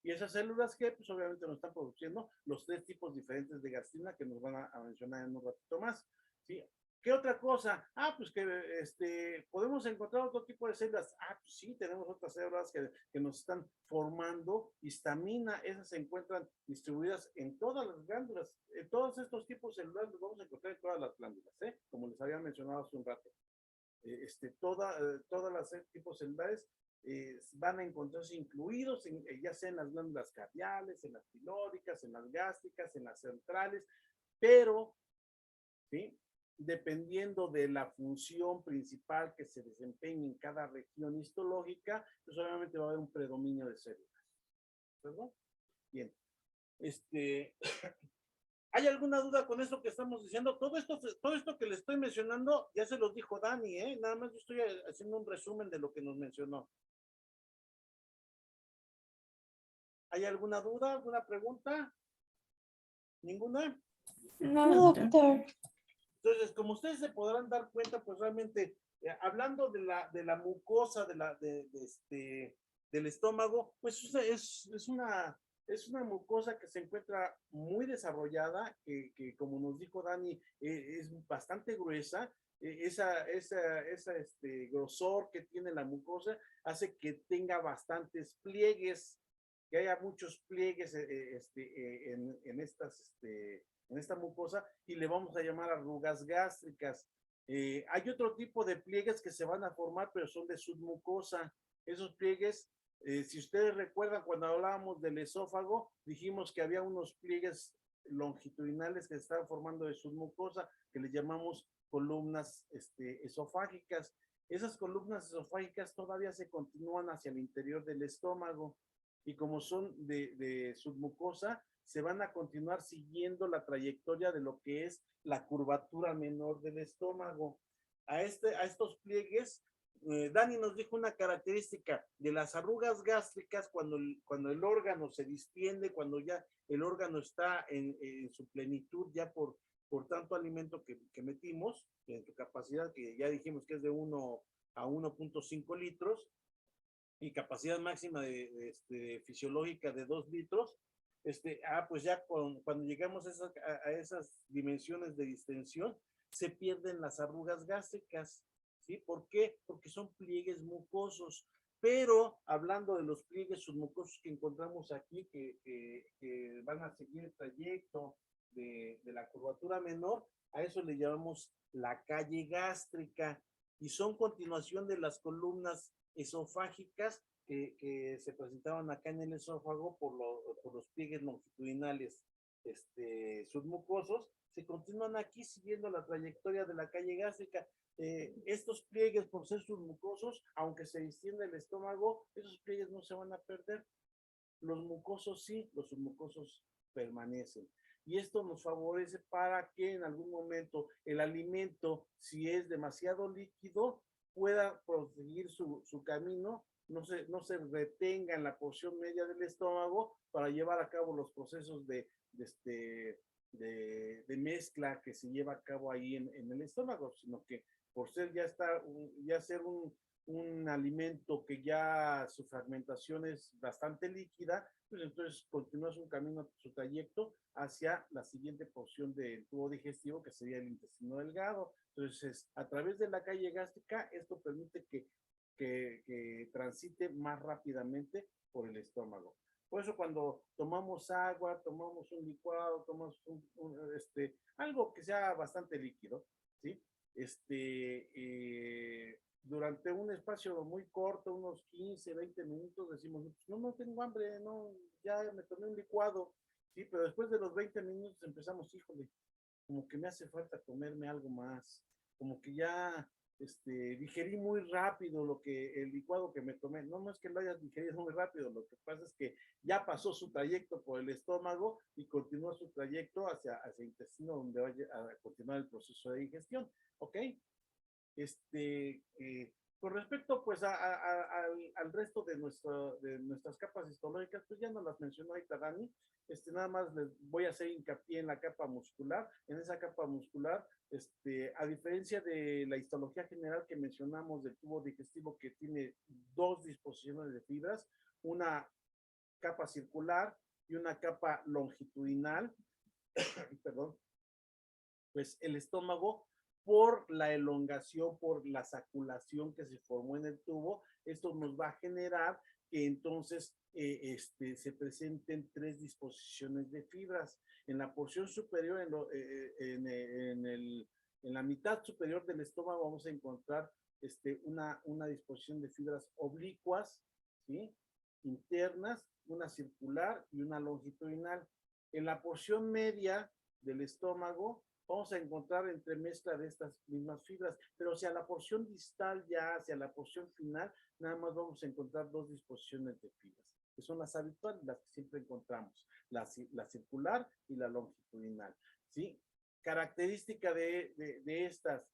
Y esas células G, pues obviamente nos están produciendo los 3 tipos diferentes de gastrina que nos van a mencionar en un ratito más, ¿sí? ¿Qué otra cosa? Pues que podemos encontrar otro tipo de células. Pues sí, tenemos otras células que nos están formando histamina. Esas se encuentran distribuidas en todas las glándulas. Todos estos tipos celulares los vamos a encontrar en todas las glándulas, como les había mencionado hace un rato. Todas las tipos celulares van a encontrarse incluidos ya sea en las glándulas cardiales, en las pilóricas, en las gástricas, en las centrales, pero, ¿sí?, dependiendo de la función principal que se desempeñe en cada región histológica, pues obviamente va a haber un predominio de células, ¿verdad? Bien. ¿Hay alguna duda con esto que estamos diciendo? Todo esto que le estoy mencionando ya se los dijo Dani, nada más yo estoy haciendo un resumen de lo que nos mencionó. ¿Hay alguna duda, alguna pregunta? ¿Ninguna? No, doctor. Entonces, como ustedes se podrán dar cuenta, pues realmente, hablando de la mucosa del estómago, pues es una mucosa que se encuentra muy desarrollada, que como nos dijo Dani, es bastante gruesa. Grosor que tiene la mucosa hace que tenga bastantes pliegues, que haya muchos pliegues en esta mucosa, y le vamos a llamar arrugas gástricas. Hay otro tipo de pliegues que se van a formar, pero son de submucosa. Esos pliegues, si ustedes recuerdan, cuando hablábamos del esófago, dijimos que había unos pliegues longitudinales que se estaban formando de submucosa, que le llamamos columnas esofágicas. Esas columnas esofágicas todavía se continúan hacia el interior del estómago, y como son de submucosa, se van a continuar siguiendo la trayectoria de lo que es la curvatura menor del estómago. A estos pliegues, Dani nos dijo una característica de las arrugas gástricas: cuando el órgano se distiende, cuando ya el órgano está en su plenitud, ya por tanto alimento que metimos, en su capacidad, que ya dijimos que es de 1 a 1.5 litros, y capacidad máxima fisiológica de 2 litros, pues ya cuando llegamos a esas dimensiones de distensión, se pierden las arrugas gástricas, ¿sí? ¿Por qué? Porque son pliegues mucosos. Pero hablando de los pliegues submucosos que encontramos aquí, que van a seguir el trayecto de la curvatura menor, a eso le llamamos la calle gástrica, y son continuación de las columnas esofágicas que se presentaban acá en el esófago por los pliegues longitudinales submucosos. Se continúan aquí siguiendo la trayectoria de la calle gástrica. Estos pliegues, por ser submucosos, aunque se distiende el estómago, esos pliegues no se van a perder. Los mucosos sí, los submucosos permanecen. Y esto nos favorece para que en algún momento el alimento, si es demasiado líquido, pueda proseguir su camino, no se retenga en la porción media del estómago para llevar a cabo los procesos de mezcla que se lleva a cabo ahí en el estómago, sino que por ser ser un alimento que ya su fragmentación es bastante líquida, pues entonces continúa su camino, su trayecto hacia la siguiente porción del tubo digestivo, que sería el intestino delgado. Entonces, a través de la calle gástrica, esto permite que transite más rápidamente por el estómago. Por eso cuando tomamos agua, tomamos un licuado, tomamos algo que sea bastante líquido, ¿sí? Durante un espacio muy corto, unos 15, 20 minutos, decimos, no tengo hambre, no, ya me tomé un licuado, ¿sí? Pero después de los 20 minutos empezamos, híjole, como que me hace falta comerme algo más, como que ya digerí muy rápido el licuado que me tomé. No es que lo hayas digerido muy rápido, lo que pasa es que ya pasó su trayecto por el estómago y continúa su trayecto hacia el intestino, donde va a continuar el proceso de digestión, ¿ok? Con respecto pues al resto de nuestras capas histológicas, pues ya no las mencionó ahorita Dani. Nada más les voy a hacer hincapié en la capa muscular. En esa capa muscular, a diferencia de la histología general que mencionamos del tubo digestivo, que tiene dos disposiciones de fibras, una capa circular y una capa longitudinal, perdón, pues el estómago, por la elongación, por la saculación que se formó en el tubo, esto nos va a generar que entonces se presenten tres disposiciones de fibras. En la porción superior, en la mitad superior del estómago, vamos a encontrar una disposición de fibras oblicuas, ¿sí? Internas, una circular y una longitudinal. En la porción media del estómago, vamos a encontrar entremezcla de estas mismas fibras, pero hacia la porción distal, ya hacia la porción final, nada más vamos a encontrar dos disposiciones de fibras, que son las habituales, las que siempre encontramos, la circular y la longitudinal, ¿sí? Característica de estas,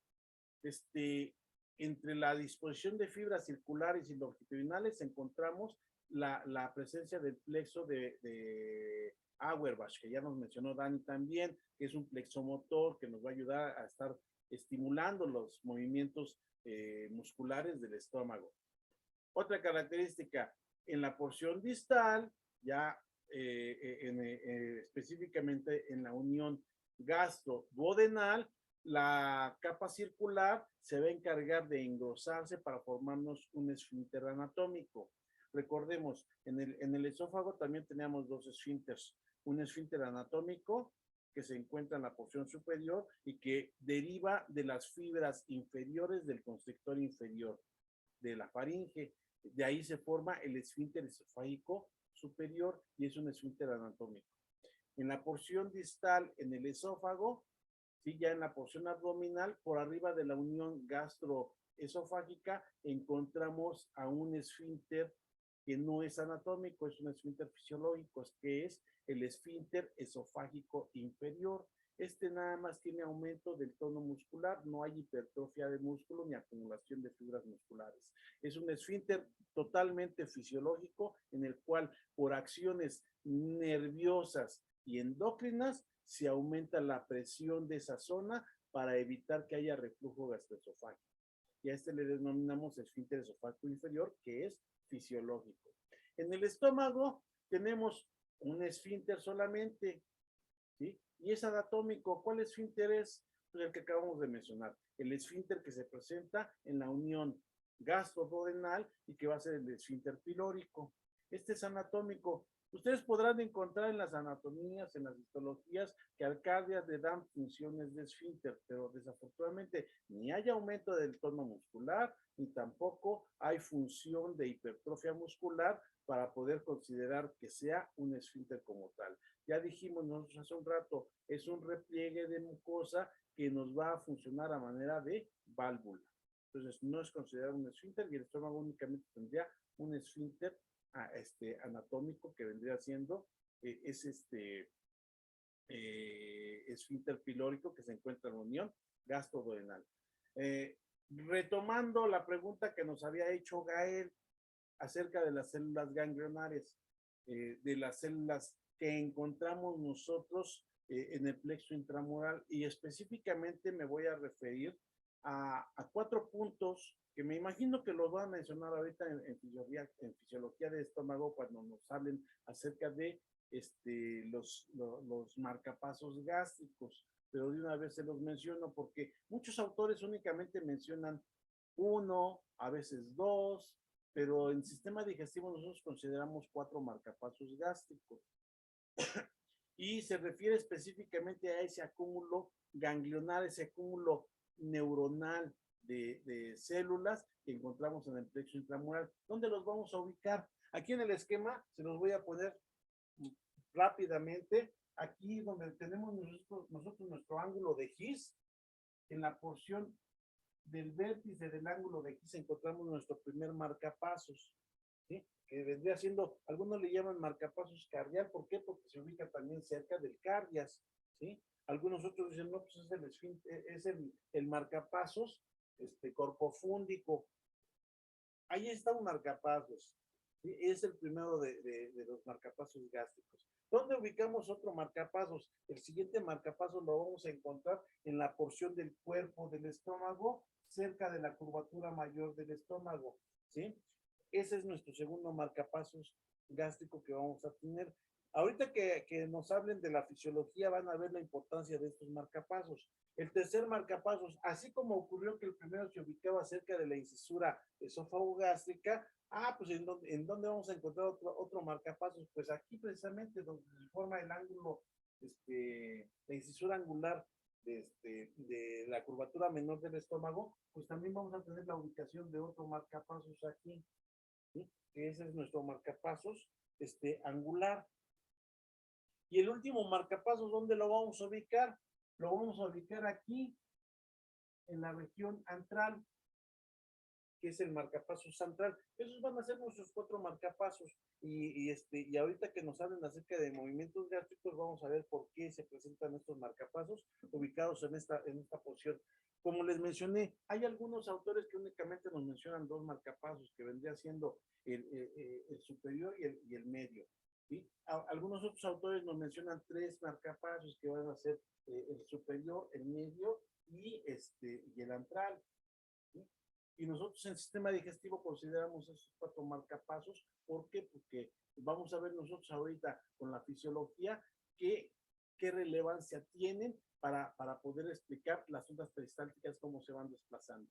entre la disposición de fibras circulares y longitudinales encontramos la presencia del plexo de Auerbach, que ya nos mencionó Dani también, que es un plexomotor que nos va a ayudar a estar estimulando los movimientos musculares del estómago. Otra característica, en la porción distal, ya específicamente en la unión gastroduodenal, la capa circular se va a encargar de engrosarse para formarnos un esfínter anatómico. Recordemos, en el esófago también teníamos dos esfínteres, un esfínter anatómico que se encuentra en la porción superior y que deriva de las fibras inferiores del constrictor inferior de la faringe. De ahí se forma el esfínter esofágico superior y es un esfínter anatómico. En la porción distal, en el esófago, ¿sí? Ya en la porción abdominal, por arriba de la unión gastroesofágica, encontramos a un esfínter que no es anatómico, es un esfínter fisiológico, que es el esfínter esofágico inferior. Nada más tiene aumento del tono muscular, no hay hipertrofia de músculo ni acumulación de fibras musculares. Es un esfínter totalmente fisiológico en el cual por acciones nerviosas y endocrinas se aumenta la presión de esa zona para evitar que haya reflujo gastroesofágico. Y a le denominamos esfínter esofágico inferior, que es fisiológico. En el estómago tenemos un esfínter solamente, ¿sí? Y es anatómico. ¿Cuál esfínter es? Pues el que acabamos de mencionar. El esfínter que se presenta en la unión gastroduodenal y que va a ser el esfínter pilórico. Es anatómico. Ustedes podrán encontrar en las anatomías, en las histologías, que arcadias le dan funciones de esfínter, pero desafortunadamente ni hay aumento del tono muscular, ni tampoco hay función de hipertrofia muscular para poder considerar que sea un esfínter como tal. Ya dijimos nosotros hace un rato, es un repliegue de mucosa que nos va a funcionar a manera de válvula. Entonces no es considerado un esfínter y el estómago únicamente tendría un esfínter anatómico que vendría siendo esfínter pilórico que se encuentra en la unión gastroduodenal. Retomando la pregunta que nos había hecho Gael acerca de las células ganglionarias, de las células que encontramos nosotros en el plexo intramural, y específicamente me voy a referir a 4 puntos que me imagino que los van a mencionar ahorita en fisiología de estómago cuando nos hablen acerca de los marcapasos gástricos, pero de una vez se los menciono porque muchos autores únicamente mencionan uno, a veces dos, pero en sistema digestivo nosotros consideramos 4 marcapasos gástricos y se refiere específicamente a ese acúmulo ganglionar, ese acúmulo neuronal de células que encontramos en el plexo intramural. ¿Dónde los vamos a ubicar? Aquí en el esquema se los voy a poner rápidamente. Aquí donde tenemos nosotros nuestro ángulo de His, en la porción del vértice del ángulo de His encontramos nuestro primer marcapasos, ¿sí? Que vendría siendo, algunos le llaman marcapasos cardial. ¿Por qué? Porque se ubica también cerca del cardias, ¿sí? Algunos otros dicen, no, pues es el marcapasos corpofúndico. Ahí está un marcapasos, ¿sí? Es el primero de los marcapasos gástricos. ¿Dónde ubicamos otro marcapasos? El siguiente marcapasos lo vamos a encontrar en la porción del cuerpo del estómago, cerca de la curvatura mayor del estómago, ¿sí? Ese es nuestro segundo marcapasos gástrico que vamos a tener. Ahorita que nos hablen de la fisiología van a ver la importancia de estos marcapasos. El tercer marcapasos, así como ocurrió que el primero se ubicaba cerca de la incisura esófago-gástrica, pues ¿en dónde vamos a encontrar otro marcapasos? Pues aquí precisamente donde se forma el ángulo, la incisura angular de la curvatura menor del estómago, pues también vamos a tener la ubicación de otro marcapasos aquí, ¿sí? Que ese es nuestro marcapasos angular. Y el último marcapasos, ¿dónde lo vamos a ubicar? Lo vamos a ubicar aquí, en la región antral, que es el marcapasos central. Esos van a ser nuestros 4 marcapasos. Y ahorita que nos hablen acerca de movimientos gástricos, vamos a ver por qué se presentan estos marcapasos ubicados en esta posición. Como les mencioné, hay algunos autores que únicamente nos mencionan 2 marcapasos, que vendría siendo el superior y el medio, ¿sí? Algunos otros autores nos mencionan 3 marcapasos, que van a ser el superior, el medio y el antral, ¿sí? Y nosotros en sistema digestivo consideramos esos 4 marcapasos. ¿Por qué? Porque vamos a ver nosotros ahorita con la fisiología qué relevancia tienen para poder explicar las ondas peristálticas, cómo se van desplazando.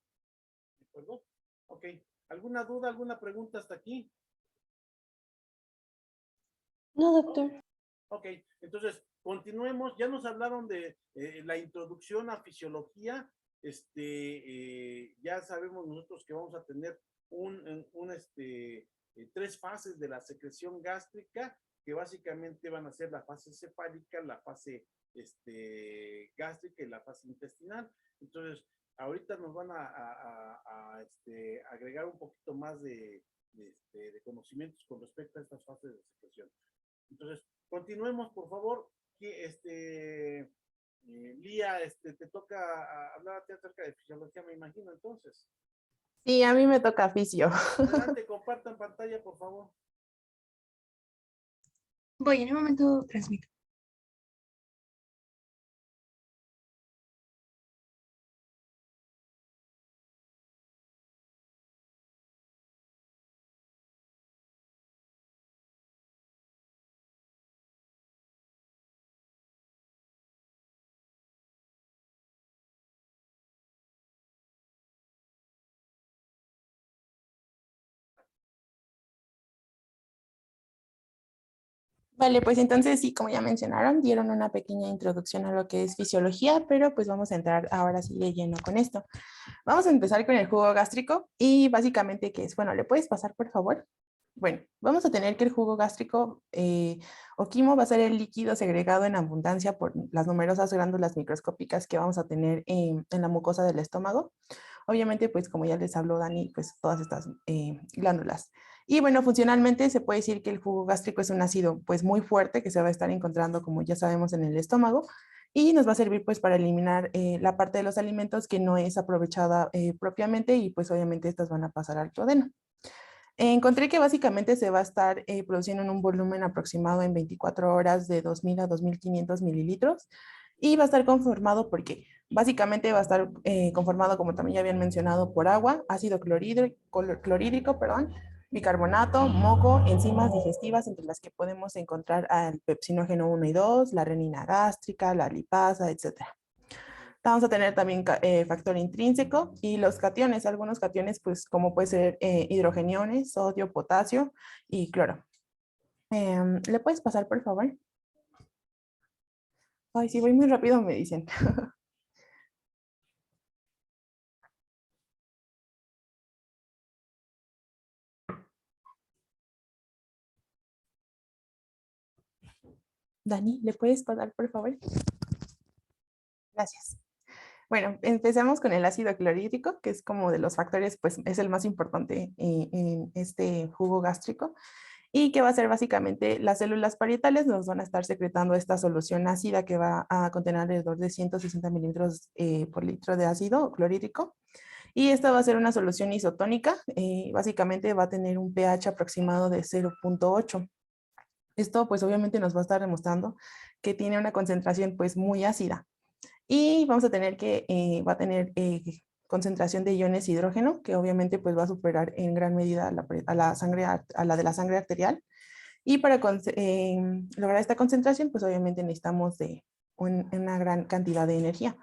¿De acuerdo? Ok. ¿Alguna duda, alguna pregunta hasta aquí? No, doctor. Ok, entonces continuemos. Ya nos hablaron de la introducción a fisiología. Ya sabemos nosotros que vamos a tener 3 fases de la secreción gástrica, que básicamente van a ser la fase cefálica, la fase gástrica y la fase intestinal. Entonces, ahorita nos van a agregar un poquito más de conocimientos con respecto a estas fases de secreción. Entonces, continuemos, por favor. Lía, te toca hablar acerca de fisiología, me imagino, entonces. Sí, a mí me toca fisio. Adelante, compartan pantalla, por favor. Voy, en un momento transmito. Vale, pues entonces sí, como ya mencionaron, dieron una pequeña introducción a lo que es fisiología, pero pues vamos a entrar ahora sí de lleno con esto. Vamos a empezar con el jugo gástrico y básicamente ¿qué es? Bueno, ¿le puedes pasar por favor? Bueno, vamos a tener que el jugo gástrico o quimo va a ser el líquido segregado en abundancia por las numerosas glándulas microscópicas que vamos a tener en la mucosa del estómago. Obviamente, pues como ya les habló Dani, pues todas estas glándulas. Y bueno, funcionalmente se puede decir que el jugo gástrico es un ácido pues muy fuerte que se va a estar encontrando, como ya sabemos, en el estómago y nos va a servir pues para eliminar la parte de los alimentos que no es aprovechada propiamente y pues obviamente estas van a pasar al duodeno. Encontré que básicamente se va a estar produciendo en un volumen aproximado en 24 horas de 2.000 a 2.500 mililitros y va a estar conformado porque Básicamente va a estar conformado, como también ya habían mencionado, por agua, ácido clorhídrico, perdón, bicarbonato, moco, enzimas digestivas, entre las que podemos encontrar al pepsinógeno 1 y 2, la renina gástrica, la lipasa, etcétera. Vamos a tener también factor intrínseco y los cationes, algunos cationes, pues como puede ser hidrogeniones, sodio, potasio y cloro. ¿Le puedes pasar, por favor? Ay, sí, voy muy rápido, me dicen. Dani, ¿le puedes pasar, por favor? Gracias. Bueno, empecemos con el ácido clorhídrico, que es como de los factores, pues es el más importante en este jugo gástrico, y que va a ser básicamente las células parietales nos van a estar secretando esta solución ácida que va a contener alrededor de 160 mililitros por litro de ácido clorhídrico. Y esta va a ser una solución isotónica, básicamente va a tener un pH aproximado de 0.8. Esto pues obviamente nos va a estar demostrando que tiene una concentración pues muy ácida. Y vamos a tener que, va a tener concentración de iones hidrógeno, que obviamente pues va a superar en gran medida a la sangre, a la de la sangre arterial. Y para lograr esta concentración, pues obviamente necesitamos de una gran cantidad de energía.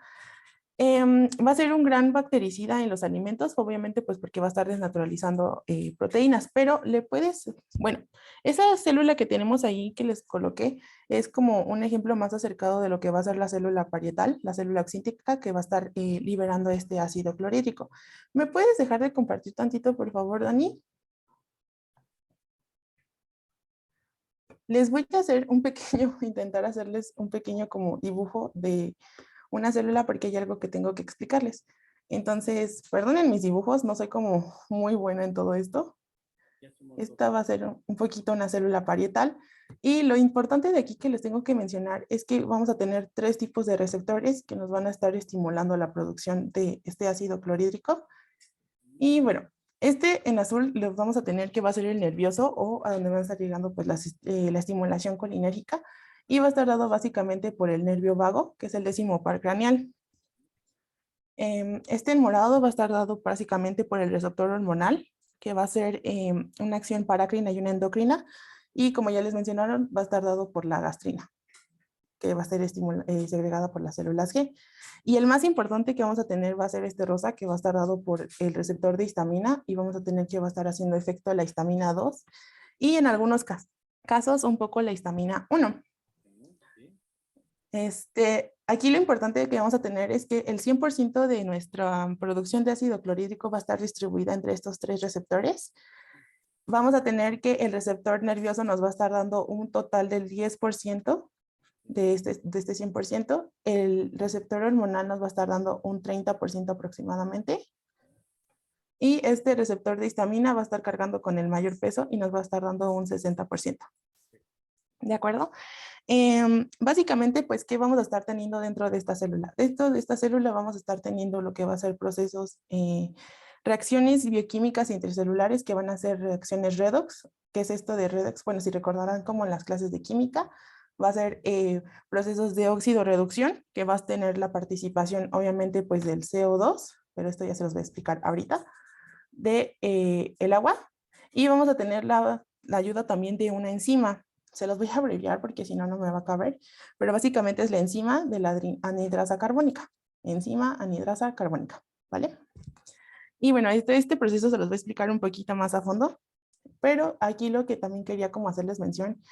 Va a ser un gran bactericida en los alimentos, obviamente pues porque va a estar desnaturalizando proteínas, pero le puedes, bueno, esa célula que tenemos ahí que les coloqué es como un ejemplo más acercado de lo que va a ser la célula parietal, la célula oxítica que va a estar liberando este ácido clorhídrico. ¿Me puedes dejar de compartir tantito, por favor, Dani? Les voy a hacer un pequeño, intentar hacerles un pequeño como dibujo de una célula porque hay algo que tengo que explicarles. Entonces, perdonen mis dibujos, no soy como muy buena en todo esto. Esta va a ser un poquito una célula parietal. Y lo importante de aquí que les tengo que mencionar es que vamos a tener 3 tipos de receptores que nos van a estar estimulando la producción de este ácido clorhídrico. Y bueno, este en azul lo vamos a tener que va a ser el nervioso o a donde va a estar llegando pues la estimulación colinérgica y va a estar dado básicamente por el nervio vago, que es el 10º par craneal. Este en morado va a estar dado básicamente por el receptor hormonal, que va a ser una acción parácrina y una endocrina, y como ya les mencionaron, va a estar dado por la gastrina, que va a ser segregada por las células G. Y el más importante que vamos a tener va a ser este rosa, que va a estar dado por el receptor de histamina, y vamos a tener que va a estar haciendo efecto la histamina 2, y en algunos casos un poco la histamina 1. Aquí lo importante que vamos a tener es que el 100% de nuestra producción de ácido clorhídrico va a estar distribuida entre estos 3 receptores. Vamos a tener que el receptor nervioso nos va a estar dando un total del 10% de este 100%. El receptor hormonal nos va a estar dando un 30% aproximadamente. Y este receptor de histamina va a estar cargando con el mayor peso y nos va a estar dando un 60%. ¿De acuerdo? Básicamente, pues, ¿qué vamos a estar teniendo dentro de esta célula? Dentro de esta célula vamos a estar teniendo lo que va a ser procesos, reacciones bioquímicas intercelulares que van a ser reacciones redox. ¿Qué es esto de redox? Bueno, si recordarán como en las clases de química, va a ser procesos de óxido-reducción, que va a tener la participación, obviamente, pues, del CO2, pero esto ya se los voy a explicar ahorita, de el agua, y vamos a tener la ayuda también de una enzima. Se los voy a abreviar porque si no, no me va a caber, pero básicamente es la enzima de la anhidrasa carbónica. Enzima anhidrasa carbónica, ¿vale? Y bueno, este proceso se los voy a explicar un poquito más a fondo, pero aquí lo que también quería como hacerles mención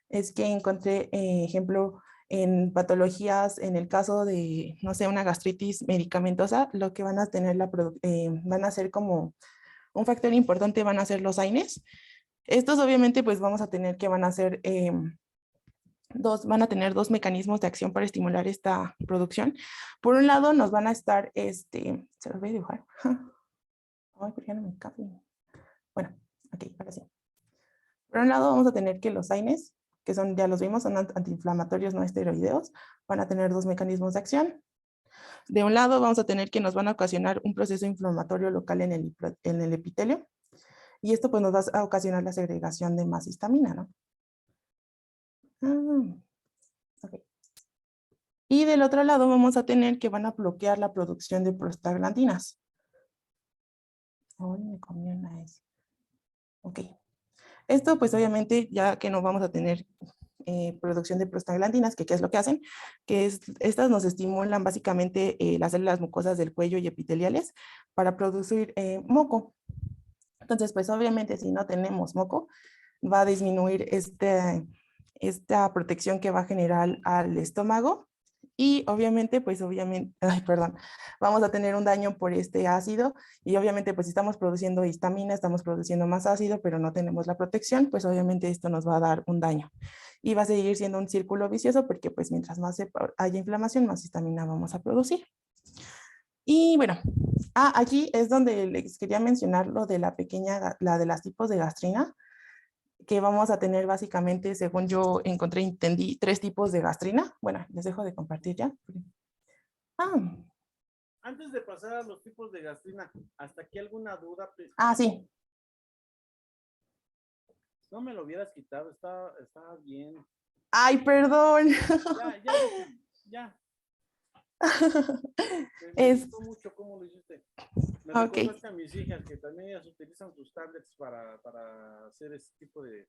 es que encontré ejemplo en patologías, en el caso de, no sé, una gastritis medicamentosa, lo que van a tener van a ser como un factor importante van a ser los AINES. Estos obviamente pues vamos a tener que van a ser van a tener 2 mecanismos de acción para estimular esta producción. Por un lado nos van a estar, se los voy a dibujar. Ay, ¿por qué no me cabe? Bueno, ok, ahora sí. Por un lado vamos a tener que los AINES, que son, ya los vimos, son antiinflamatorios no esteroideos, van a tener 2 mecanismos de acción. De un lado vamos a tener que nos van a ocasionar un proceso inflamatorio local en el epitelio, y esto pues nos va a ocasionar la segregación de más histamina, ¿no? Ok. Y del otro lado vamos a tener que van a bloquear la producción de prostaglandinas. Ay, me comí una S. Ok. Esto pues obviamente ya que no vamos a tener producción de prostaglandinas, que qué es lo que hacen, que es, estas nos estimulan básicamente las células mucosas del cuello y epiteliales para producir moco. Entonces pues obviamente si no tenemos moco, va a disminuir esta protección que va a generar al estómago y obviamente, pues obviamente, ay, perdón, vamos a tener un daño por este ácido y obviamente pues si estamos produciendo histamina, estamos produciendo más ácido, pero no tenemos la protección, pues obviamente esto nos va a dar un daño y va a seguir siendo un círculo vicioso porque pues mientras más haya inflamación, más histamina vamos a producir. Y bueno, aquí es donde les quería mencionar lo de la pequeña, la de las tipos de gastrina, que vamos a tener básicamente, según yo encontré, entendí, 3 tipos de gastrina. Bueno, les dejo de compartir ya. Ah, Antes de pasar a los tipos de gastrina, ¿hasta aquí alguna duda? sí. No me lo hubieras quitado, está bien. Ay, perdón. Ya. Me Es, gustó mucho cómo lo hiciste. Me ok. recordaste a mis hijas que también ellas utilizan sus tablets para hacer ese tipo de...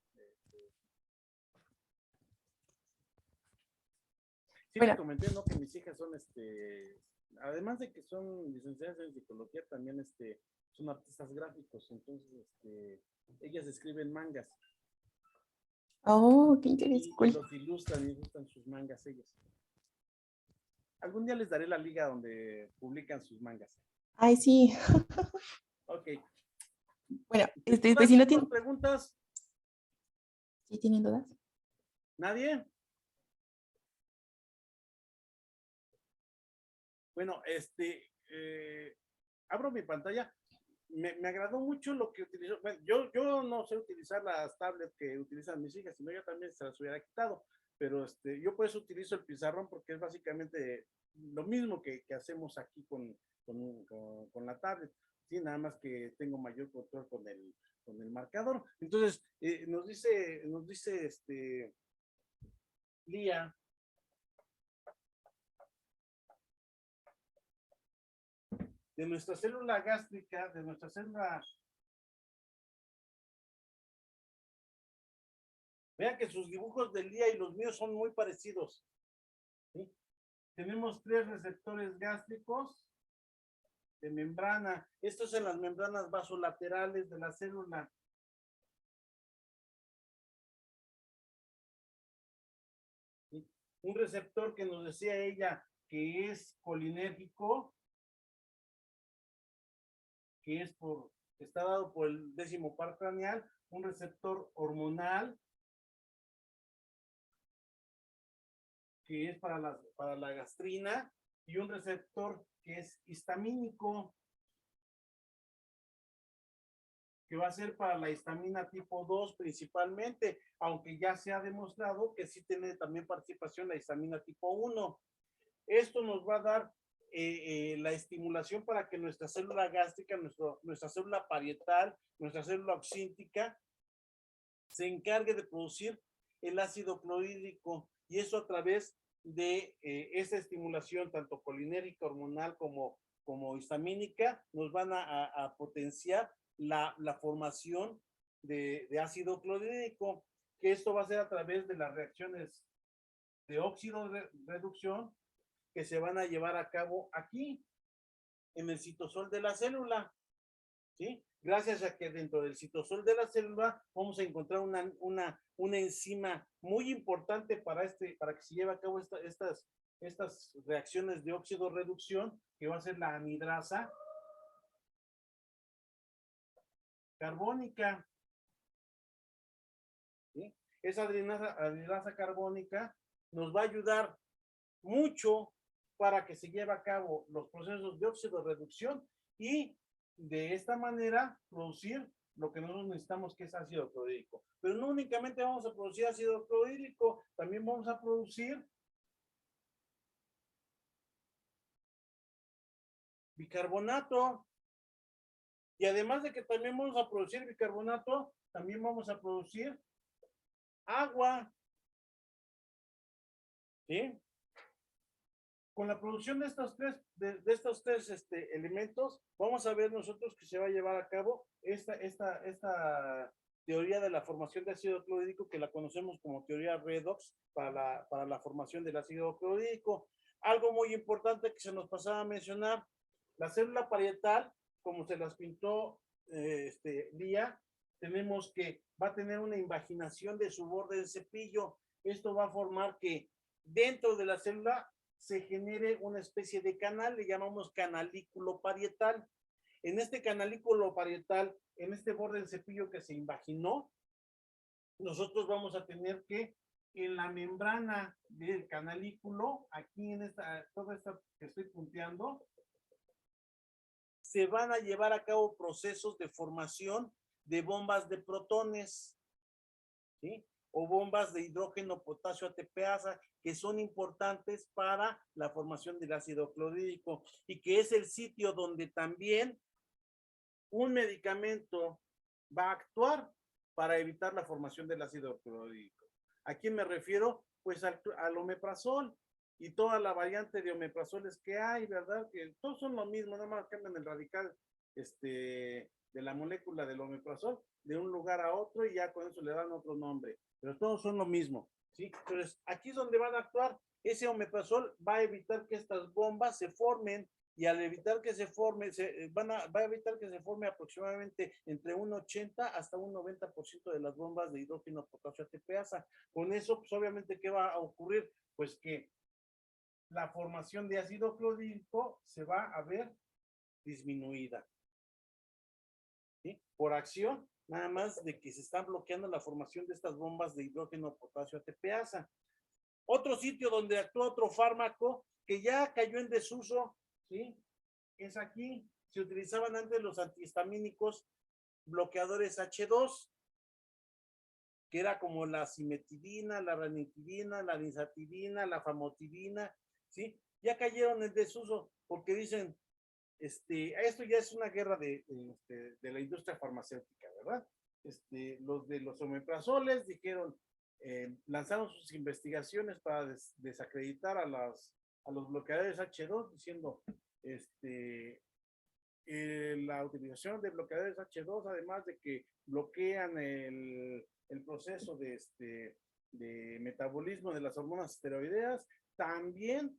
Sí, te Bueno, comenté, ¿no? Que mis hijas son, además de que son licenciadas en psicología, también, son artistas gráficos, entonces, ellas escriben mangas oh, qué y interesante. los ilustran y ilustran sus mangas ellas. Algún día les daré la liga donde publican sus mangas. Ay, sí. Ok. Bueno, pues ¿Dudas, si no chicos, tienen, preguntas? ¿sí tienen dudas? ¿Nadie? Bueno, abro mi pantalla. Me agradó mucho lo que utilizó. Bueno, yo no sé utilizar las tablets que utilizan mis hijas, sino yo también se las hubiera quitado. Pero yo por eso utilizo el pizarrón porque es básicamente lo mismo que hacemos aquí con la tablet. Sí, nada más que tengo mayor control con el marcador. Entonces, nos dice Lía, de nuestra célula gástrica, de nuestra célula. Vean que sus dibujos del día y los míos son muy parecidos. ¿Sí? Tenemos 3 receptores gástricos de membrana. Estos son las membranas vasolaterales de la célula. ¿Sí? Un receptor que nos decía ella que es colinérgico, que está dado por el 10º par craneal, un receptor hormonal, que es para la gastrina, y un receptor que es histamínico, que va a ser para la histamina tipo 2 principalmente, aunque ya se ha demostrado que sí tiene también participación la histamina tipo 1. Esto nos va a dar la estimulación para que nuestra célula gástrica, nuestra célula parietal, nuestra célula oxíntica, se encargue de producir el ácido clorhídrico, y eso a través de esa estimulación, tanto colinérgica, hormonal como histamínica, nos van a potenciar la formación de ácido clorhídrico, que esto va a ser a través de las reacciones de óxido reducción que se van a llevar a cabo aquí, en el citosol de la célula, ¿sí? Gracias a que dentro del citosol de la célula vamos a encontrar una enzima muy importante para que se lleve a cabo estas reacciones de óxido reducción, que va a ser la anidrasa carbónica, ¿sí? Esa anidrasa carbónica nos va a ayudar mucho para que se lleve a cabo los procesos de óxido reducción y de esta manera producir lo que nosotros necesitamos, que es ácido clorhídrico. Pero no únicamente vamos a producir ácido clorhídrico, también vamos a producir bicarbonato. Y además de que también vamos a producir bicarbonato, también vamos a producir agua. ¿Sí? con la producción de estos tres elementos, vamos a ver nosotros que se va a llevar a cabo esta teoría de la formación de ácido clorhídrico, que la conocemos como teoría redox para la formación del ácido clorhídrico. Algo muy importante que se nos pasaba a mencionar, la célula parietal, como se las pintó Lía, tenemos que va a tener una invaginación de su borde de cepillo. Esto va a formar que dentro de la célula se genere una especie de canal, le llamamos canalículo parietal. En este canalículo parietal, en este borde del cepillo que se invaginó, nosotros vamos a tener que en la membrana del canalículo, aquí en toda esta que estoy punteando, se van a llevar a cabo procesos de formación de bombas de protones, ¿sí? O bombas de hidrógeno, potasio, ATPasa, que son importantes para la formación del ácido clorhídrico y que es el sitio donde también un medicamento va a actuar para evitar la formación del ácido clorhídrico. ¿A quién me refiero? Pues al omeprazol y toda la variante de omeprazoles que hay, ¿verdad? Que todos son lo mismo, nada más cambian el radical de la molécula del omeprazol de un lugar a otro y ya con eso le dan otro nombre, pero todos son lo mismo, ¿sí? Entonces, aquí es donde van a actuar. Ese omeprazol va a evitar que estas bombas se formen y al evitar que se forme, va a evitar que se forme aproximadamente entre un 80 hasta un 90% de las bombas de hidrógeno, potasio, ATPasa. Con eso, pues obviamente, ¿qué va a ocurrir? Pues que la formación de ácido clorhídrico se va a ver disminuida, ¿sí? Por acción, nada más de que se está bloqueando la formación de estas bombas de hidrógeno, potasio, ATPasa. Otro sitio donde actúa otro fármaco que ya cayó en desuso, ¿sí? Es aquí. Se utilizaban antes los antihistamínicos bloqueadores H2, que era como la cimetidina, la ranitidina, la nizatidina, la famotidina, ¿sí? Ya cayeron en desuso porque dicen, esto ya es una guerra de la industria farmacéutica, ¿verdad? Los de los omeprazoles dijeron, lanzaron sus investigaciones para desacreditar a los bloqueadores H2, diciendo, la utilización de bloqueadores H2, además de que bloquean el proceso de metabolismo de las hormonas esteroideas, también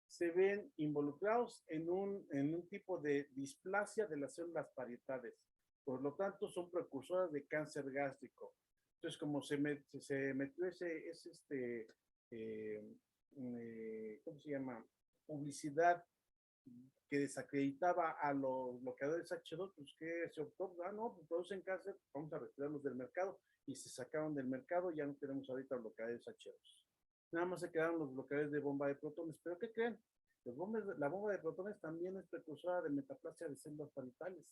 se ven involucrados en un tipo de displasia de las células parietales. Por lo tanto, son precursoras de cáncer gástrico. Entonces, como se metió ¿cómo se llama? Publicidad que desacreditaba a los bloqueadores H2, pues que se optó, no, pues producen cáncer, vamos a retirarlos del mercado, y se sacaron del mercado, ya no tenemos ahorita bloqueadores H2. Nada más se quedaron los bloqueadores de bomba de protones, pero ¿qué creen? La bomba de protones también es precursora de metaplasia de células parietales,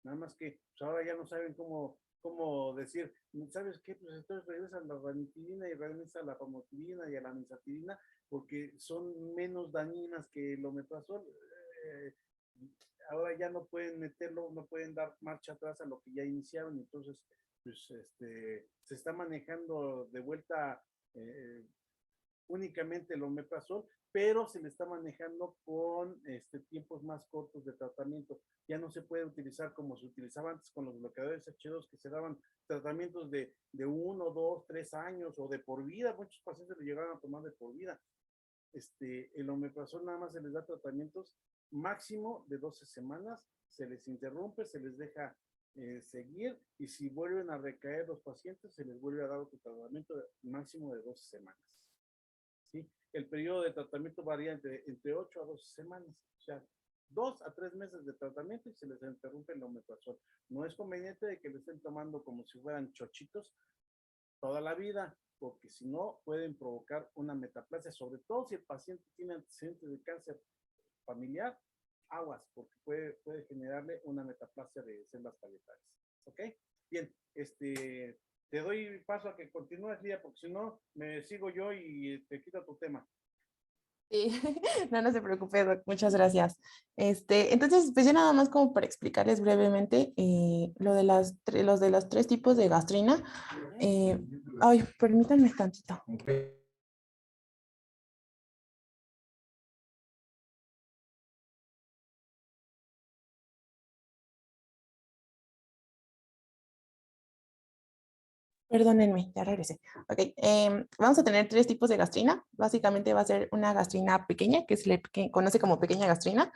nada más que pues ahora ya no saben cómo decir, ¿sabes qué? Pues entonces regresan la ranitidina y regresa la famotidina y a la nizatidina, porque son menos dañinas que el omeprazol. Ahora ya no pueden meterlo, no pueden dar marcha atrás a lo que ya iniciaron, entonces pues se está manejando de vuelta únicamente el omeprazol, pero se le está manejando con tiempos más cortos de tratamiento. Ya no se puede utilizar como se utilizaba antes con los bloqueadores H2, que se daban tratamientos de 1, 2, 3 años o de por vida. Muchos pacientes lo llegaron a tomar de por vida. El omeprazol nada más se les da tratamientos máximo de 12 semanas, se les interrumpe, se les deja seguir, y si vuelven a recaer los pacientes, se les vuelve a dar otro tratamiento máximo de 12 semanas. ¿Sí? El periodo de tratamiento varía entre 8 a 12 semanas, o sea, 2 a 3 meses de tratamiento y se les interrumpe el omeprazol. No es conveniente de que le estén tomando como si fueran chochitos toda la vida, porque si no pueden provocar una metaplasia, sobre todo si el paciente tiene antecedentes de cáncer familiar, aguas, porque puede generarle una metaplasia de células parietales. ¿Ok? Bien, te doy paso a que continúes, Lía, porque si no, me sigo yo y te quito tu tema. Sí, no se preocupe, Doc, muchas gracias. Entonces, pues yo nada más como para explicarles brevemente lo de los de los 3 tipos de gastrina. Ay, permítanme tantito. Perdónenme, ya regresé. Ok, vamos a tener 3 tipos de gastrina. Básicamente va a ser una gastrina pequeña, que se le conoce como pequeña gastrina,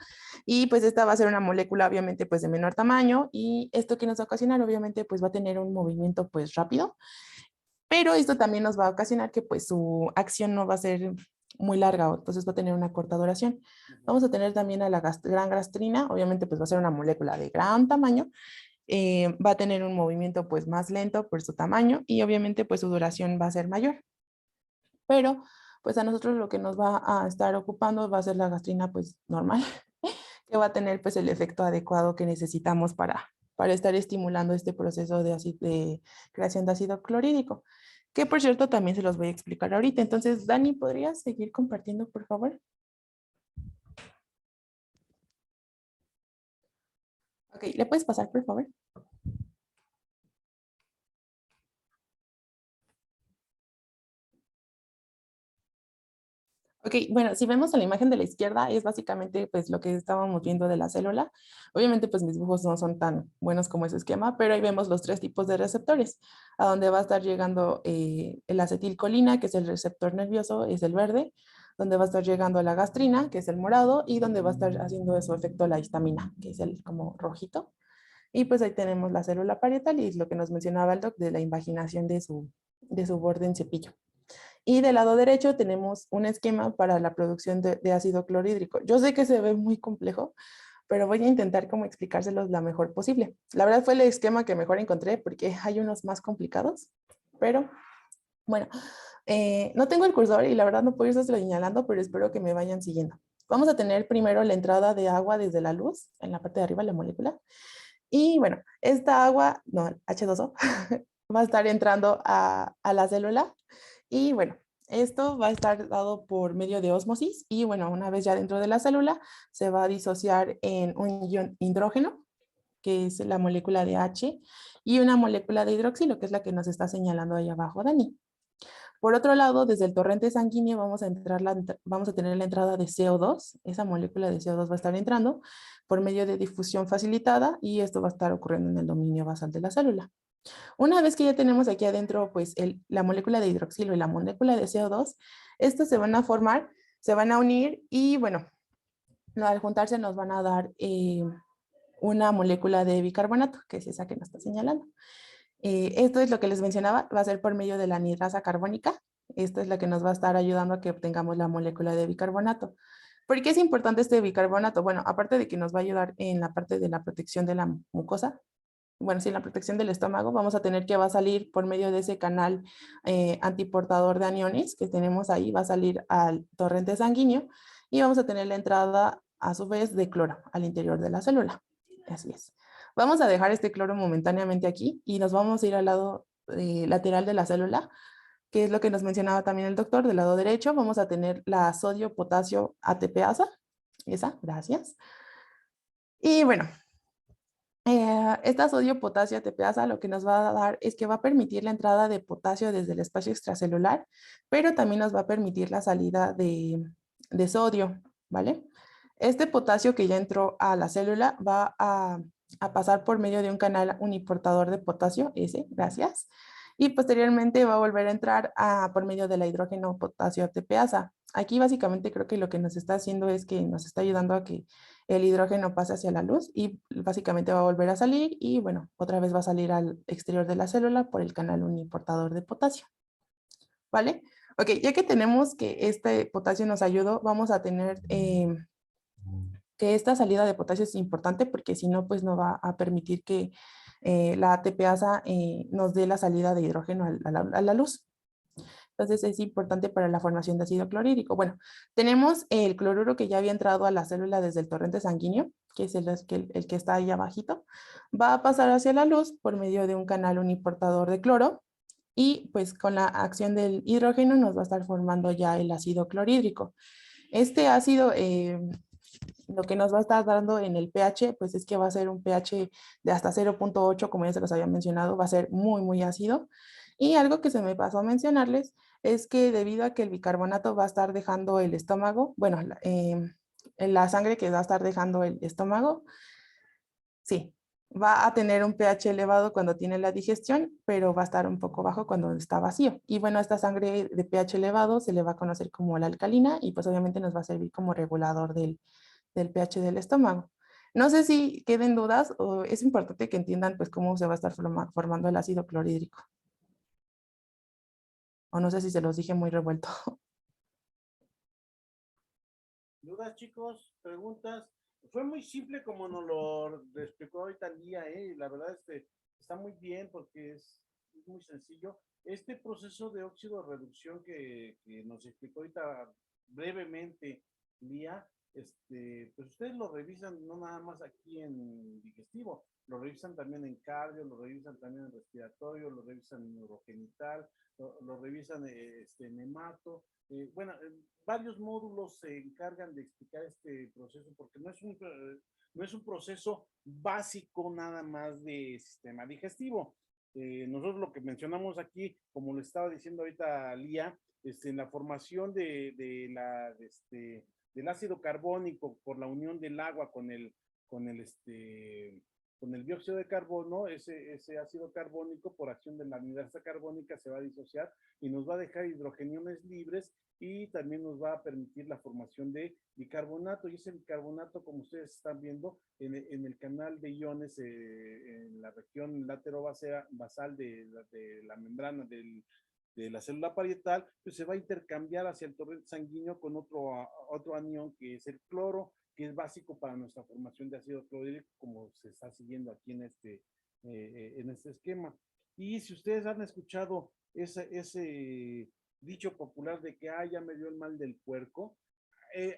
y pues esta va a ser una molécula obviamente pues de menor tamaño, y esto que nos va a ocasionar obviamente pues va a tener un movimiento pues rápido, pero esto también nos va a ocasionar que pues su acción no va a ser muy larga, entonces va a tener una corta duración. Vamos a tener también a la gran gastrina, obviamente pues va a ser una molécula de gran tamaño, va a tener un movimiento pues más lento por su tamaño y obviamente pues su duración va a ser mayor. Pero pues a nosotros lo que nos va a estar ocupando va a ser la gastrina pues normal, que va a tener pues el efecto adecuado que necesitamos para estar estimulando este proceso de creación de ácido clorhídrico, que por cierto también se los voy a explicar ahorita. Entonces, Dani, ¿podrías seguir compartiendo, por favor? Ok, ¿le puedes pasar, por favor? Ok, bueno, si vemos en la imagen de la izquierda, es básicamente pues lo que estábamos viendo de la célula. Obviamente pues mis dibujos no son tan buenos como ese esquema, pero ahí vemos los 3 tipos de receptores, a donde va a estar llegando el acetilcolina, que es el receptor nervioso, es el verde, donde va a estar llegando la gastrina, que es el morado, y donde va a estar haciendo su efecto la histamina, que es el como rojito. Y pues ahí tenemos la célula parietal y lo que nos mencionaba el doc de la invaginación de su borde en cepillo. Y del lado derecho tenemos un esquema para la producción de ácido clorhídrico. Yo sé que se ve muy complejo, pero voy a intentar como explicárselos la mejor posible. La verdad fue el esquema que mejor encontré porque hay unos más complicados, pero bueno, no tengo el cursor y la verdad no puedo irse señalando, pero espero que me vayan siguiendo. Vamos a tener primero la entrada de agua desde la luz, en la parte de arriba de la molécula. Y bueno, esta agua, no, H2O, va a estar entrando a la célula y bueno, esto va a estar dado por medio de ósmosis y bueno, una vez ya dentro de la célula se va a disociar en un ion hidrógeno, que es la molécula de H, y una molécula de hidroxilo, que es la que nos está señalando ahí abajo Dani. Por otro lado, desde el torrente sanguíneo vamos a tener la entrada de CO2. Esa molécula de CO2 va a estar entrando por medio de difusión facilitada y esto va a estar ocurriendo en el dominio basal de la célula. Una vez que ya tenemos aquí adentro pues la molécula de hidroxilo y la molécula de CO2, estos se van a formar, se van a unir y bueno, al juntarse nos van a dar una molécula de bicarbonato, que es esa que nos está señalando. Esto es lo que les mencionaba, va a ser por medio de la anhidrasa carbónica. Esta es la que nos va a estar ayudando a que obtengamos la molécula de bicarbonato. ¿Por qué es importante este bicarbonato? Bueno, aparte de que nos va a ayudar en la parte de la protección de la mucosa, bueno, sí, en la protección del estómago, vamos a tener que va a salir por medio de ese canal antiportador de aniones que tenemos ahí, va a salir al torrente sanguíneo y vamos a tener la entrada a su vez de cloro al interior de la célula. Así es. Vamos a dejar este cloro momentáneamente aquí y nos vamos a ir al lado lateral de la célula, que es lo que nos mencionaba también el doctor. Del lado derecho vamos a tener la sodio-potasio ATPasa. Esa, gracias. Y bueno, esta sodio-potasio ATPasa lo que nos va a dar es que va a permitir la entrada de potasio desde el espacio extracelular, pero también nos va a permitir la salida de sodio, ¿vale? Este potasio que ya entró a la célula va a pasar por medio de un canal uniportador de potasio, ese, gracias, y posteriormente va a volver a entrar por medio de la hidrógeno potasio ATPasa. Aquí básicamente creo que lo que nos está haciendo es que nos está ayudando a que el hidrógeno pasa hacia la luz y básicamente va a volver a salir y bueno, otra vez va a salir al exterior de la célula por el canal uniportador de potasio. ¿Vale? Ok, ya que tenemos que este potasio nos ayudó, vamos a tener que esta salida de potasio es importante porque si no, pues no va a permitir que la ATPasa nos dé la salida de hidrógeno a la luz. Entonces es importante para la formación de ácido clorhídrico. Bueno, tenemos el cloruro que ya había entrado a la célula desde el torrente sanguíneo, que es el que está ahí abajito. Va a pasar hacia la luz por medio de un canal uniportador de cloro y pues con la acción del hidrógeno nos va a estar formando ya el ácido clorhídrico. Este ácido, lo que nos va a estar dando en el pH, pues es que va a ser un pH de hasta 0.8, como ya se los había mencionado, va a ser muy, muy ácido. Y algo que se me pasó a mencionarles es que debido a que el bicarbonato va a estar dejando el estómago, bueno, la sangre que va a estar dejando el estómago, sí, va a tener un pH elevado cuando tiene la digestión, pero va a estar un poco bajo cuando está vacío. Y bueno, esta sangre de pH elevado se le va a conocer como la alcalina y pues obviamente nos va a servir como regulador del pH del estómago. No sé si queden dudas o es importante que entiendan pues cómo se va a estar formando el ácido clorhídrico. O no sé si se los dije muy revuelto. ¿Dudas, chicos? ¿Preguntas? Fue muy simple como nos lo explicó ahorita Lía, ¿eh? La verdad, está muy bien porque es muy sencillo. Este proceso de óxido de reducción que nos explicó ahorita brevemente Lía, pues ustedes lo revisan no nada más aquí en digestivo, lo revisan también en cardio, lo revisan también en respiratorio, lo revisan en urogenital, lo revisan en hemato. Bueno, varios módulos se encargan de explicar este proceso porque no es un proceso básico nada más de sistema digestivo. Nosotros lo que mencionamos aquí, como lo estaba diciendo ahorita Lía, en la formación del ácido carbónico por la unión del agua con el, con el dióxido de carbono, ese ácido carbónico por acción de la anhidrasa carbónica se va a disociar y nos va a dejar hidrogeniones libres y también nos va a permitir la formación de bicarbonato. Y ese bicarbonato, como ustedes están viendo, en el canal de iones, en la región laterobasal de la membrana de la célula parietal, pues se va a intercambiar hacia el torrente sanguíneo con otro anión que es el cloro, que es básico para nuestra formación de ácido clorhídrico, como se está siguiendo aquí en este esquema. Y si ustedes han escuchado ese dicho popular de que ya me dio el mal del puerco,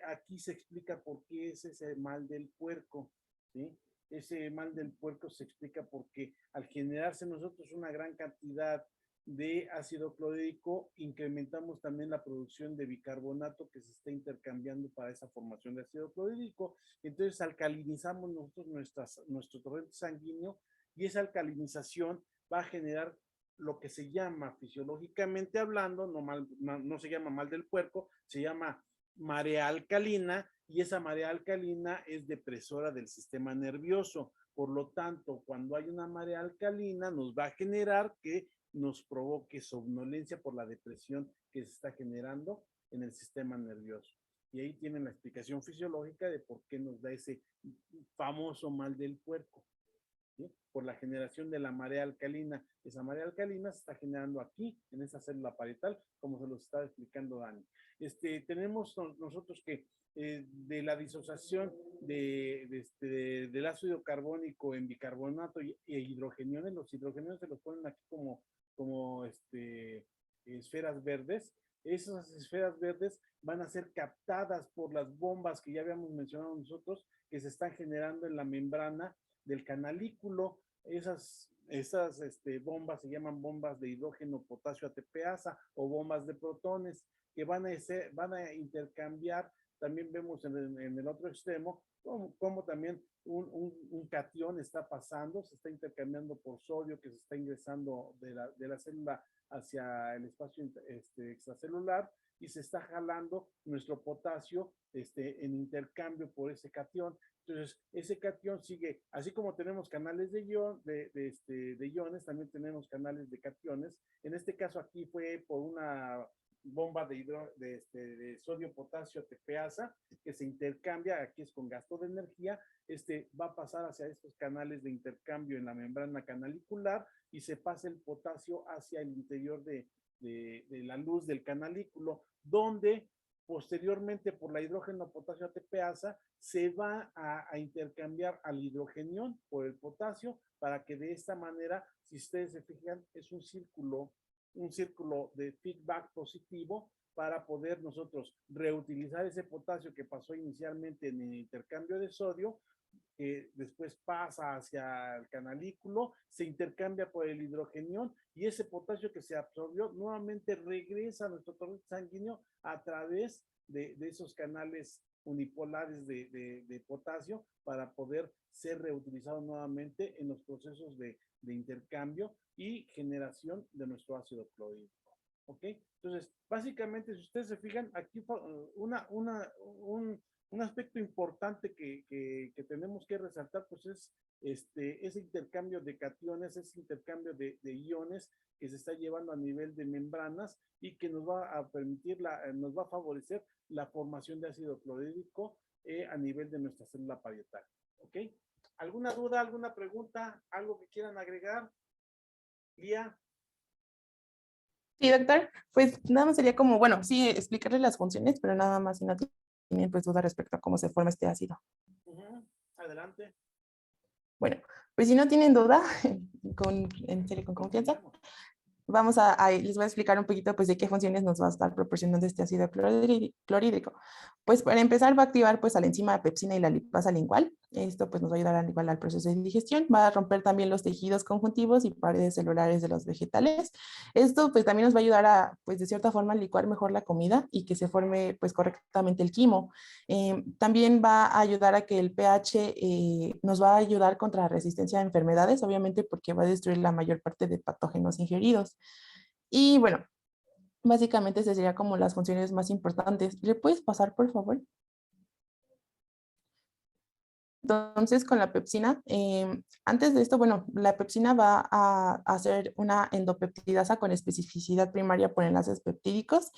aquí se explica por qué es ese mal del puerco, ¿sí? Ese mal del puerco se explica porque al generarse nosotros una gran cantidad de ácido clorhídrico, incrementamos también la producción de bicarbonato que se está intercambiando para esa formación de ácido clorhídrico. Entonces alcalinizamos nosotros nuestro torrente sanguíneo y esa alcalinización va a generar lo que se llama fisiológicamente hablando, no se llama mal del puerco, se llama marea alcalina y esa marea alcalina es depresora del sistema nervioso. Por lo tanto, cuando hay una marea alcalina, nos va a generar que nos provoque somnolencia por la depresión que se está generando en el sistema nervioso. Y ahí tienen la explicación fisiológica de por qué nos da ese famoso mal del puerco. ¿Sí? Por la generación de la marea alcalina. Esa marea alcalina se está generando aquí, en esa célula parietal, como se los estaba explicando Dani. Tenemos nosotros que de la disociación del ácido carbónico en bicarbonato e hidrogeniones, los hidrogeniones se los ponen aquí como esferas verdes. Esas esferas verdes van a ser captadas por las bombas que ya habíamos mencionado nosotros, que se están generando en la membrana del canalículo. Esas bombas se llaman bombas de hidrógeno potasio ATPasa o bombas de protones que van a intercambiar. También vemos en el otro extremo cómo también un catión está pasando, se está intercambiando por sodio que se está ingresando de la célula hacia el espacio extracelular y se está jalando nuestro potasio en intercambio por ese catión. Entonces, ese catión sigue, así como tenemos canales de iones, también tenemos canales de cationes. En este caso aquí fue por una bomba de sodio potasio ATPasa que se intercambia, aquí es con gasto de energía, va a pasar hacia estos canales de intercambio en la membrana canalicular y se pasa el potasio hacia el interior de la luz del canalículo, donde posteriormente por la hidrógeno potasio ATPasa se va a intercambiar al hidrogenión por el potasio para que de esta manera, si ustedes se fijan, es un círculo de feedback positivo para poder nosotros reutilizar ese potasio que pasó inicialmente en el intercambio de sodio, que después pasa hacia el canalículo, se intercambia por el hidrogenión y ese potasio que se absorbió nuevamente regresa a nuestro torrente sanguíneo a través de esos canales unipolares de potasio para poder ser reutilizado nuevamente en los procesos de intercambio y generación de nuestro ácido clorhídrico. ¿Ok? Entonces, básicamente, si ustedes se fijan, aquí un Un aspecto importante que tenemos que resaltar, pues es ese intercambio de cationes, ese intercambio de iones que se está llevando a nivel de membranas y que nos va a permitir, nos va a favorecer la formación de ácido clorhídrico a nivel de nuestra célula parietal. ¿Ok? ¿Alguna duda, alguna pregunta, algo que quieran agregar? Lía. Sí, doctor, pues nada más sería como, bueno, sí, explicarle las funciones, pero nada más si no tienen pues duda respecto a cómo se forma este ácido. Adelante. Bueno, pues si no tienen duda, en serio, con confianza, vamos les voy a explicar un poquito pues de qué funciones nos va a estar proporcionando este ácido clorhídrico. Pues para empezar va a activar pues a la enzima pepsina y la lipasa lingual. Esto pues nos va a ayudar igual al proceso de digestión. Va a romper también los tejidos conjuntivos y paredes celulares de los vegetales. Esto pues también nos va a ayudar a pues de cierta forma licuar mejor la comida y que se forme pues correctamente el quimo. También va a ayudar a que el pH nos va a ayudar contra la resistencia a enfermedades, obviamente porque va a destruir la mayor parte de patógenos ingeridos. Y bueno, básicamente esas serían como las funciones más importantes. ¿Le puedes pasar, por favor? Entonces, con la pepsina, antes de esto, bueno, la pepsina va a hacer una endopeptidasa con especificidad primaria por enlaces peptídicos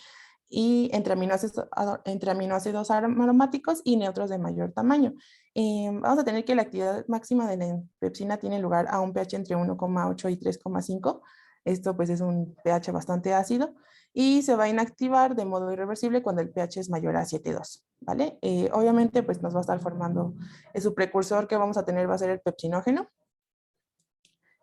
y entre aminoácidos aromáticos y neutros de mayor tamaño. Vamos a tener que la actividad máxima de la pepsina tiene lugar a un pH entre 1,8 y 3,5. Esto pues es un pH bastante ácido y se va a inactivar de modo irreversible cuando el pH es mayor a 7,2, ¿vale? Obviamente pues nos va a estar formando, su precursor que vamos a tener va a ser el pepsinógeno.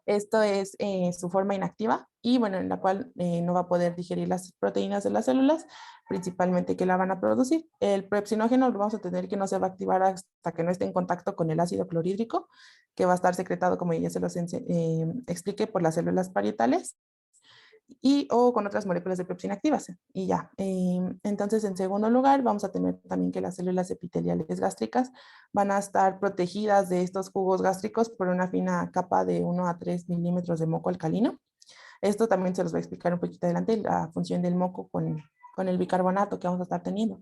Esto es su forma inactiva y bueno, en la cual no va a poder digerir las proteínas de las células, principalmente que la van a producir. El pepsinógeno lo vamos a tener que no se va a activar hasta que no esté en contacto con el ácido clorhídrico, que va a estar secretado, como ya se los expliqué, por las células parietales y o con otras moléculas de pepsina activas. Y ya, entonces en segundo lugar vamos a tener también que las células epiteliales gástricas van a estar protegidas de estos jugos gástricos por una fina capa de 1 a 3 milímetros de moco alcalino. Esto también se los voy a explicar un poquito adelante, la función del moco con el bicarbonato que vamos a estar teniendo.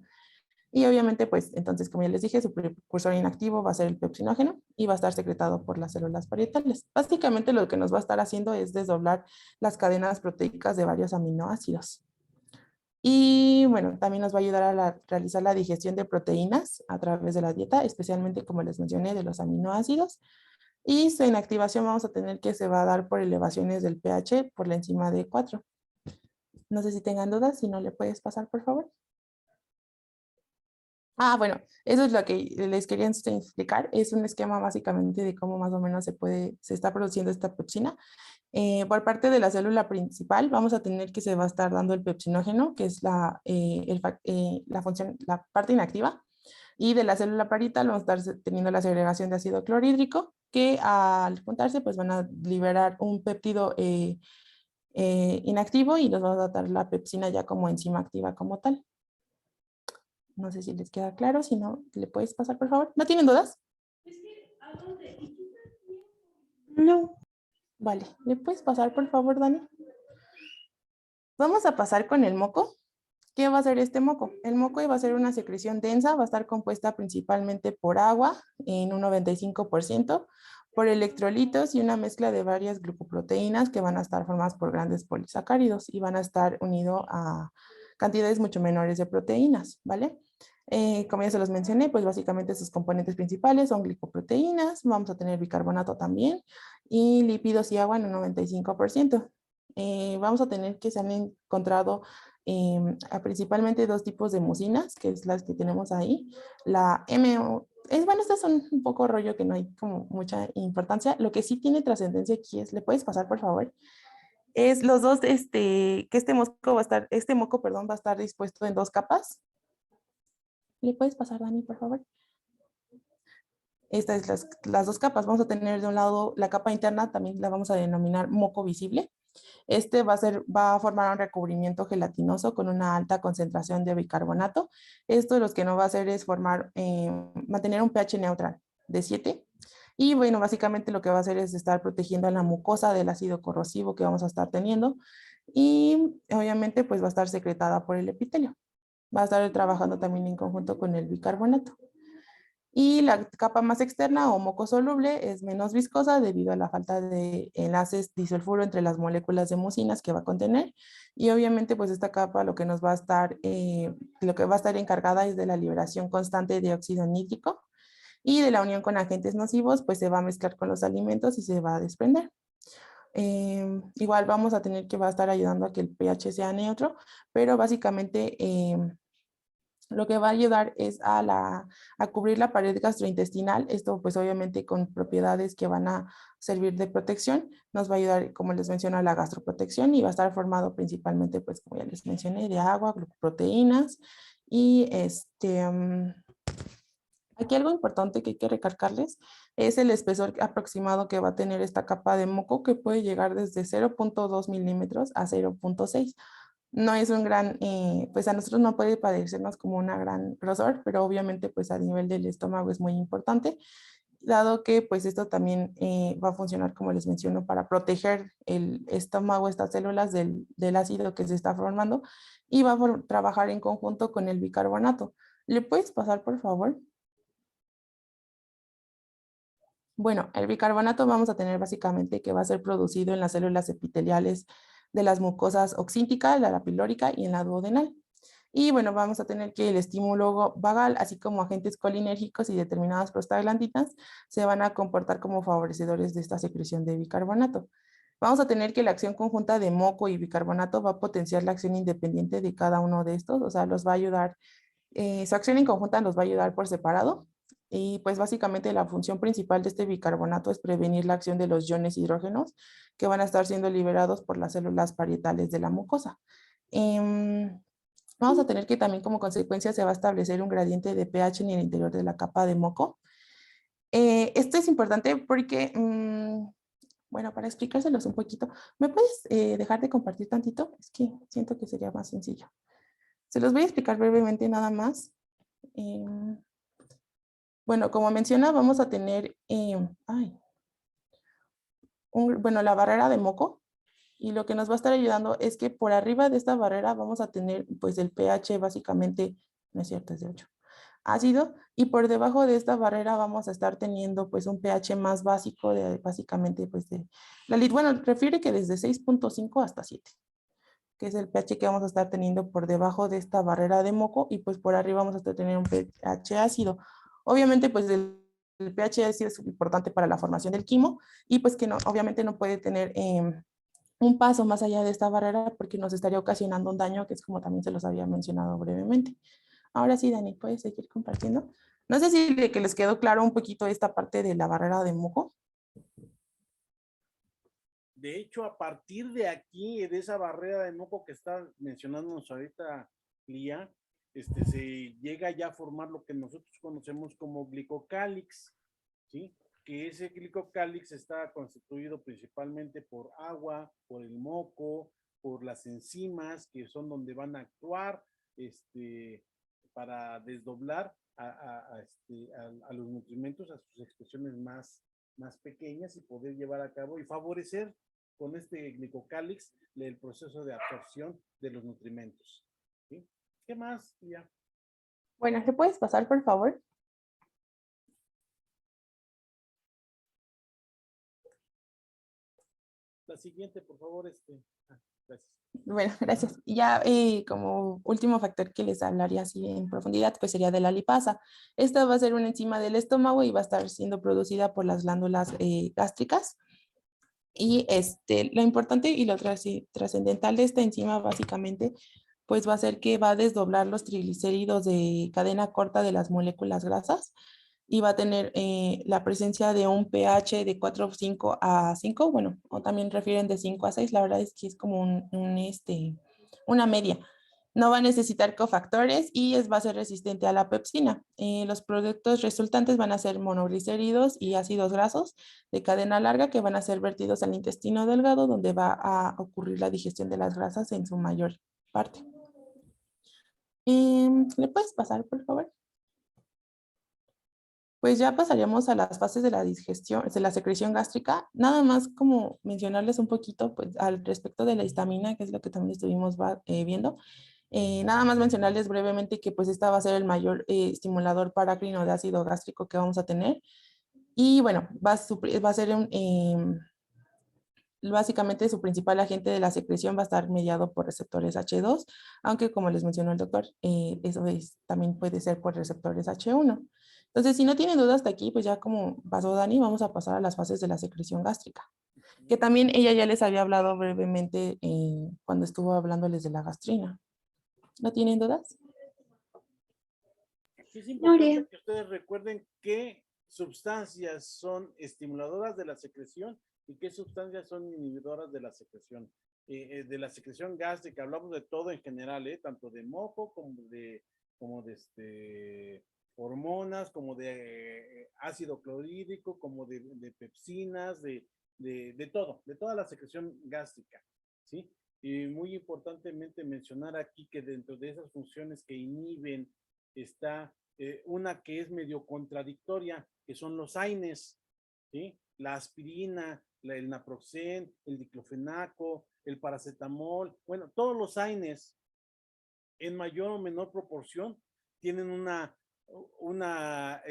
Y obviamente, pues, entonces, como ya les dije, su precursor inactivo va a ser el pepsinógeno y va a estar secretado por las células parietales. Básicamente lo que nos va a estar haciendo es desdoblar las cadenas proteicas de varios aminoácidos. Y bueno, también nos va a ayudar a realizar la digestión de proteínas a través de la dieta, especialmente como les mencioné, de los aminoácidos. Y su inactivación vamos a tener que se va a dar por elevaciones del pH por la enzima D4. No sé si tengan dudas, si no le puedes pasar, por favor. Ah, bueno, eso es lo que les quería explicar. Es un esquema básicamente de cómo más o menos se está produciendo esta pepsina. Por parte de la célula principal, vamos a tener que se va a estar dando el pepsinógeno, que es la función, la parte inactiva. Y de la célula parietal vamos a estar teniendo la segregación de ácido clorhídrico, que al juntarse, pues van a liberar un péptido inactivo y nos va a dar la pepsina ya como enzima activa como tal. No sé si les queda claro, si no, ¿le puedes pasar, por favor? ¿No tienen dudas? No. Vale, ¿le puedes pasar, por favor, Dani? Vamos a pasar con el moco. ¿Qué va a ser este moco? El moco va a ser una secreción densa, va a estar compuesta principalmente por agua en un 95%, por electrolitos y una mezcla de varias glucoproteínas que van a estar formadas por grandes polisacáridos y van a estar unidos a cantidades mucho menores de proteínas, ¿vale? Como ya se los mencioné, pues básicamente sus componentes principales son glicoproteínas, vamos a tener bicarbonato también y lípidos y agua en un 95%. Vamos a tener que se han encontrado principalmente dos tipos de mucinas, que es las que tenemos ahí. La MO, bueno, estas son un poco rollo que no hay como mucha importancia. Lo que sí tiene trascendencia aquí es, ¿le puedes pasar, por favor? Es los dos, que este moco, perdón, va a estar dispuesto en dos capas. ¿Le puedes pasar, Dani, por favor? Estas es las dos capas. Vamos a tener de un lado la capa interna, también la vamos a denominar moco visible. Este va a formar un recubrimiento gelatinoso con una alta concentración de bicarbonato. Esto lo que nos va a hacer es mantener un pH neutral de 7. Y bueno, básicamente lo que va a hacer es estar protegiendo a la mucosa del ácido corrosivo que vamos a estar teniendo. Y obviamente pues va a estar secretada por el epitelio. Va a estar trabajando también en conjunto con el bicarbonato. Y la capa más externa o moco soluble es menos viscosa debido a la falta de enlaces disulfuro entre las moléculas de mucinas que va a contener. Y obviamente pues esta capa lo que nos va a estar, lo que va a estar encargada es de la liberación constante de óxido nítrico y de la unión con agentes nocivos pues se va a mezclar con los alimentos y se va a desprender. Igual vamos a tener que va a estar ayudando a que el pH sea neutro, pero básicamente lo que va a ayudar es a cubrir la pared gastrointestinal. Esto pues obviamente con propiedades que van a servir de protección. Nos va a ayudar, como les menciono, a la gastroprotección y va a estar formado principalmente, pues como ya les mencioné, de agua, proteínas y aquí algo importante que hay que recalcarles es el espesor aproximado que va a tener esta capa de moco, que puede llegar desde 0.2 milímetros a 0.6. No es un gran, pues a nosotros no puede parecernos como una gran grosor, pero obviamente pues a nivel del estómago es muy importante, dado que pues esto también va a funcionar, como les menciono, para proteger el estómago, estas células del ácido que se está formando y va a trabajar en conjunto con el bicarbonato. ¿Le puedes pasar, por favor? Bueno, el bicarbonato vamos a tener básicamente que va a ser producido en las células epiteliales de las mucosas oxíntica, la pilórica y en la duodenal. Y bueno, vamos a tener que el estímulo vagal, así como agentes colinérgicos y determinadas prostaglandinas, se van a comportar como favorecedores de esta secreción de bicarbonato. Vamos a tener que la acción conjunta de moco y bicarbonato va a potenciar la acción independiente de cada uno de estos, o sea, los va a ayudar, su acción en conjunta los va a ayudar por separado. Y pues básicamente la función principal de este bicarbonato es prevenir la acción de los iones hidrógenos que van a estar siendo liberados por las células parietales de la mucosa. Vamos a tener que también como consecuencia se va a establecer un gradiente de pH en el interior de la capa de moco. Esto es importante porque, bueno, para explicárselos un poquito, ¿me puedes dejar de compartir tantito? Es que siento que sería más sencillo. Se los voy a explicar brevemente nada más. Bueno, como menciona, vamos a tener bueno, la barrera de moco. Y lo que nos va a estar ayudando es que por arriba de esta barrera vamos a tener pues el pH básicamente, no es cierto, es de 8, ácido. Y por debajo de esta barrera vamos a estar teniendo pues un pH más básico de básicamente pues de, bueno, refiere que desde 6.5 hasta 7, que es el pH que vamos a estar teniendo por debajo de esta barrera de moco y pues por arriba vamos a estar teniendo un pH ácido. Obviamente pues el pH ácido es importante para la formación del quimo y pues que no, obviamente no puede tener un paso más allá de esta barrera porque nos estaría ocasionando un daño que es como también se los había mencionado brevemente. Ahora sí, Dani, ¿puedes seguir compartiendo? No sé si que les quedó claro un poquito esta parte de la barrera de moco. De hecho, a partir de aquí, de esa barrera de moco que está mencionándonos ahorita, Lía, se llega ya a formar lo que nosotros conocemos como glicocálix, ¿sí? Que ese glicocálix está constituido principalmente por agua, por el moco, por las enzimas, que son donde van a actuar para desdoblar a los nutrimentos a sus expresiones más pequeñas y poder llevar a cabo y favorecer con este glicocálix el proceso de absorción de los nutrimentos. ¿Sí? ¿Qué más, Lía? Bueno, ¿te puedes pasar, por favor? La siguiente, por favor. Gracias. Bueno, gracias. Y ya como último factor que les hablaría así en profundidad, pues sería de la lipasa. Esta va a ser una enzima del estómago y va a estar siendo producida por las glándulas gástricas. Y lo importante y lo trascendental de esta enzima básicamente pues va a ser que va a desdoblar los triglicéridos de cadena corta de las moléculas grasas y va a tener la presencia de un pH de 4,5 a 5, bueno, o también refieren de 5 a 6, la verdad es que es como una media. No va a necesitar cofactores y va a ser resistente a la pepsina. Los productos resultantes van a ser monoglicéridos y ácidos grasos de cadena larga que van a ser vertidos al intestino delgado donde va a ocurrir la digestión de las grasas en su mayor parte. ¿Le puedes pasar, por favor? Pues ya pasaríamos a las fases de la digestión, de la secreción gástrica. Nada más como mencionarles un poquito pues, al respecto de la histamina, que es lo que también estuvimos viendo. Nada más mencionarles brevemente que pues esta va a ser el mayor estimulador parácrino de ácido gástrico que vamos a tener. Y bueno, va a ser básicamente su principal agente de la secreción va a estar mediado por receptores H2, aunque como les mencionó el doctor, también puede ser por receptores H1. Entonces, si no tienen dudas hasta aquí, pues ya como pasó Dani, vamos a pasar a las fases de la secreción gástrica, que también ella ya les había hablado brevemente cuando estuvo hablándoles de la gastrina. ¿No tienen dudas? Sí, es Nuria. importante que ustedes recuerden qué sustancias son estimuladoras de la secreción y qué sustancias son inhibidoras de la secreción. De la secreción gástrica, hablamos de todo en general, tanto de moco como de hormonas, como de ácido clorhídrico, como de pepsinas, de todo, de toda la secreción gástrica, ¿sí? Y muy importantemente mencionar aquí que dentro de esas funciones que inhiben está una que es medio contradictoria, que son los AINES, ¿sí? La aspirina, el naproxen, el diclofenaco, el paracetamol, bueno, todos los AINES en mayor o menor proporción tienen una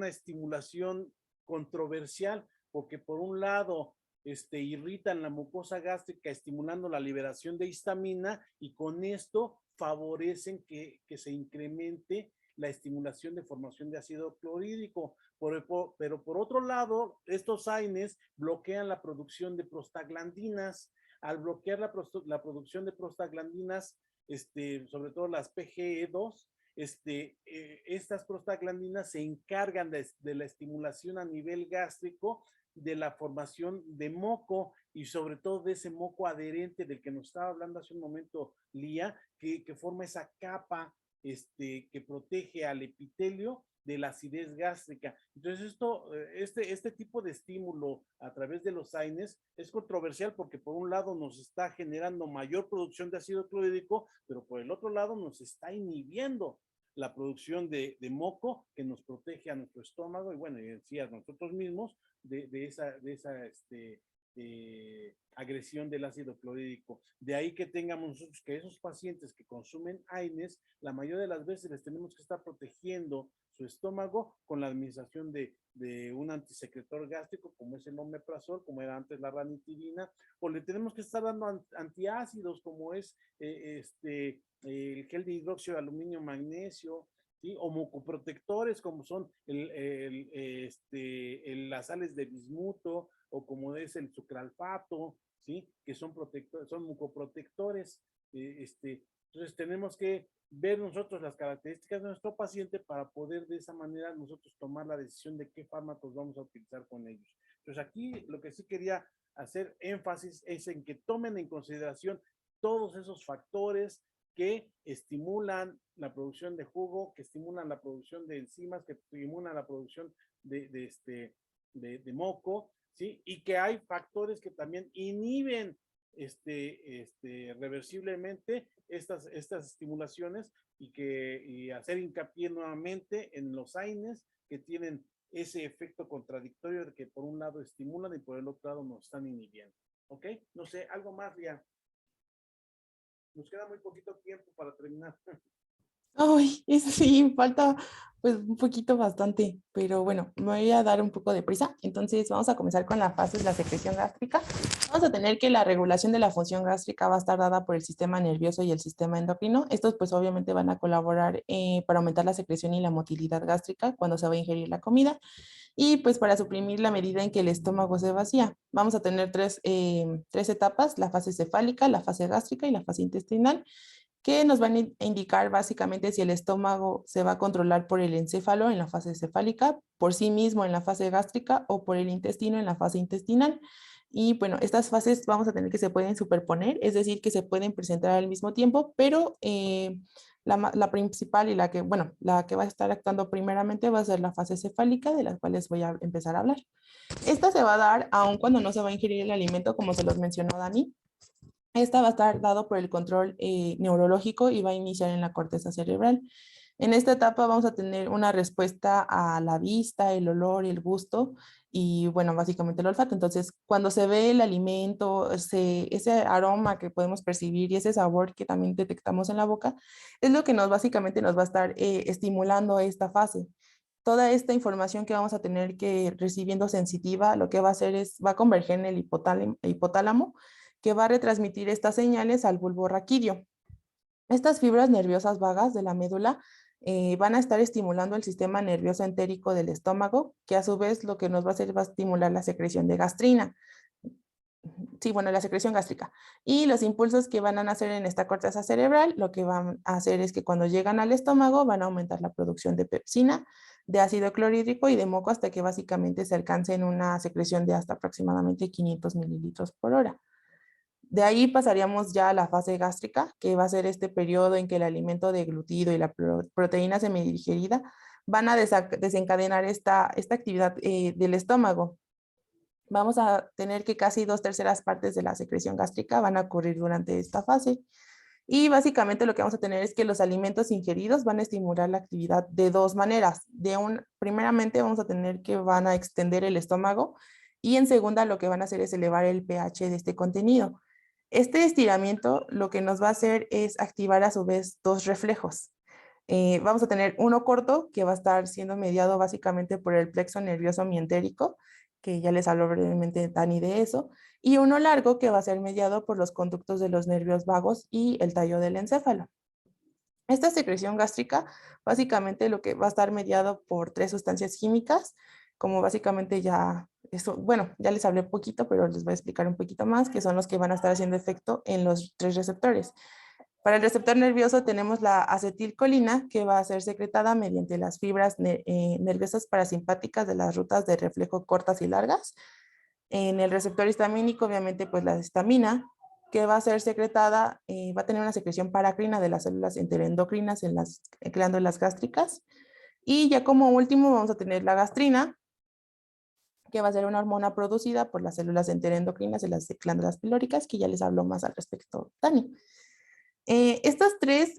estimulación controversial, porque por un lado irritan la mucosa gástrica estimulando la liberación de histamina y con esto favorecen que se incremente la estimulación de formación de ácido clorhídrico, pero por otro lado, estos AINES bloquean la producción de prostaglandinas. Al bloquear la producción de prostaglandinas, sobre todo las PGE2, estas prostaglandinas se encargan de la estimulación a nivel gástrico, de la formación de moco y sobre todo de ese moco adherente del que nos estaba hablando hace un momento Lía, que forma esa capa que protege al epitelio de la acidez gástrica. Entonces este tipo de estímulo a través de los AINES es controversial porque por un lado nos está generando mayor producción de ácido clorhídrico, pero por el otro lado nos está inhibiendo la producción de moco que nos protege a nuestro estómago y bueno, y sí a nosotros mismos de esa agresión del ácido clorhídrico. De ahí que tengamos nosotros que esos pacientes que consumen AINES, la mayoría de las veces les tenemos que estar protegiendo su estómago con la administración de un antisecretor gástrico como es el omeprazol, como era antes la ranitidina, o le tenemos que estar dando antiácidos como es el gel de hidróxido de aluminio magnesio, ¿sí? O mucoprotectores como son las sales de bismuto o como es el sucralfato, ¿sí? Que son mucoprotectores. Entonces tenemos que ver nosotros las características de nuestro paciente para poder de esa manera nosotros tomar la decisión de qué fármacos vamos a utilizar con ellos. Entonces aquí lo que sí quería hacer énfasis es en que tomen en consideración todos esos factores que estimulan la producción de jugo, que estimulan la producción de enzimas, que estimulan la producción de moco, ¿sí? Y que hay factores que también inhiben reversiblemente estas estimulaciones y hacer hincapié nuevamente en los AINES que tienen ese efecto contradictorio de que por un lado estimulan y por el otro lado nos están inhibiendo. ¿Ok? No sé, algo más, Ria. Nos queda muy poquito tiempo para terminar. Ay, eso sí, falta pues un poquito bastante, pero bueno, me voy a dar un poco de prisa. Entonces vamos a comenzar con la fase de la secreción gástrica. Vamos a tener que la regulación de la función gástrica va a estar dada por el sistema nervioso y el sistema endocrino. Estos pues obviamente van a colaborar para aumentar la secreción y la motilidad gástrica cuando se va a ingerir la comida y pues para suprimir la medida en que el estómago se vacía. Vamos a tener tres etapas, la fase cefálica, la fase gástrica y la fase intestinal, que nos van a indicar básicamente si el estómago se va a controlar por el encéfalo en la fase cefálica, por sí mismo en la fase gástrica o por el intestino en la fase intestinal. Y bueno, estas fases vamos a tener que se pueden superponer, es decir, que se pueden presentar al mismo tiempo, pero la principal y la que va a estar actuando primeramente va a ser la fase cefálica, de las cuales voy a empezar a hablar. Esta se va a dar aun cuando no se va a ingerir el alimento, como se los mencionó Dani. Esta va a estar dado por el control neurológico y va a iniciar en la corteza cerebral. En esta etapa vamos a tener una respuesta a la vista, el olor, el gusto y bueno, básicamente el olfato. Entonces, cuando se ve el alimento, ese aroma que podemos percibir y ese sabor que también detectamos en la boca, es lo que básicamente nos va a estar estimulando esta fase. Toda esta información que vamos a tener que recibiendo sensitiva, lo que va a hacer va a converger en el hipotálamo, que va a retransmitir estas señales al bulbo raquídeo. Estas fibras nerviosas vagas de la médula van a estar estimulando el sistema nervioso entérico del estómago, que a su vez lo que nos va a hacer va a estimular la secreción de gastrina. Sí, bueno, la secreción gástrica. Y los impulsos que van a nacer en esta corteza cerebral, lo que van a hacer es que cuando llegan al estómago van a aumentar la producción de pepsina, de ácido clorhídrico y de moco hasta que básicamente se alcance en una secreción de hasta aproximadamente 500 mililitros por hora. De ahí pasaríamos ya a la fase gástrica, que va a ser este periodo en que el alimento deglutido y la proteína semidigerida van a desencadenar esta actividad del estómago. Vamos a tener que casi 2/3 partes de la secreción gástrica van a ocurrir durante esta fase. Y básicamente lo que vamos a tener es que los alimentos ingeridos van a estimular la actividad de dos maneras. Primeramente vamos a tener que van a extender el estómago y en segunda lo que van a hacer es elevar el pH de este contenido. Este estiramiento lo que nos va a hacer es activar a su vez dos reflejos. Vamos a tener uno corto que va a estar siendo mediado básicamente por el plexo nervioso mientérico, que ya les habló brevemente Dani de eso, y uno largo que va a ser mediado por los conductos de los nervios vagos y el tallo del encéfalo. Esta secreción gástrica básicamente lo que va a estar mediado por tres sustancias químicas, como básicamente ya, eso, bueno, ya les hablé poquito, pero les voy a explicar un poquito más, que son los que van a estar haciendo efecto en los tres receptores. Para el receptor nervioso tenemos la acetilcolina, que va a ser secretada mediante las fibras nerviosas parasimpáticas de las rutas de reflejo cortas y largas. En el receptor histamínico, obviamente, pues la histamina, que va a ser secretada, va a tener una secreción paracrina de las células enteroendocrinas en las glándulas gástricas. Y ya como último vamos a tener la gastrina, que va a ser una hormona producida por las células enteroendocrinas de las glándulas pilóricas, que ya les hablo más al respecto, Dani. Estas tres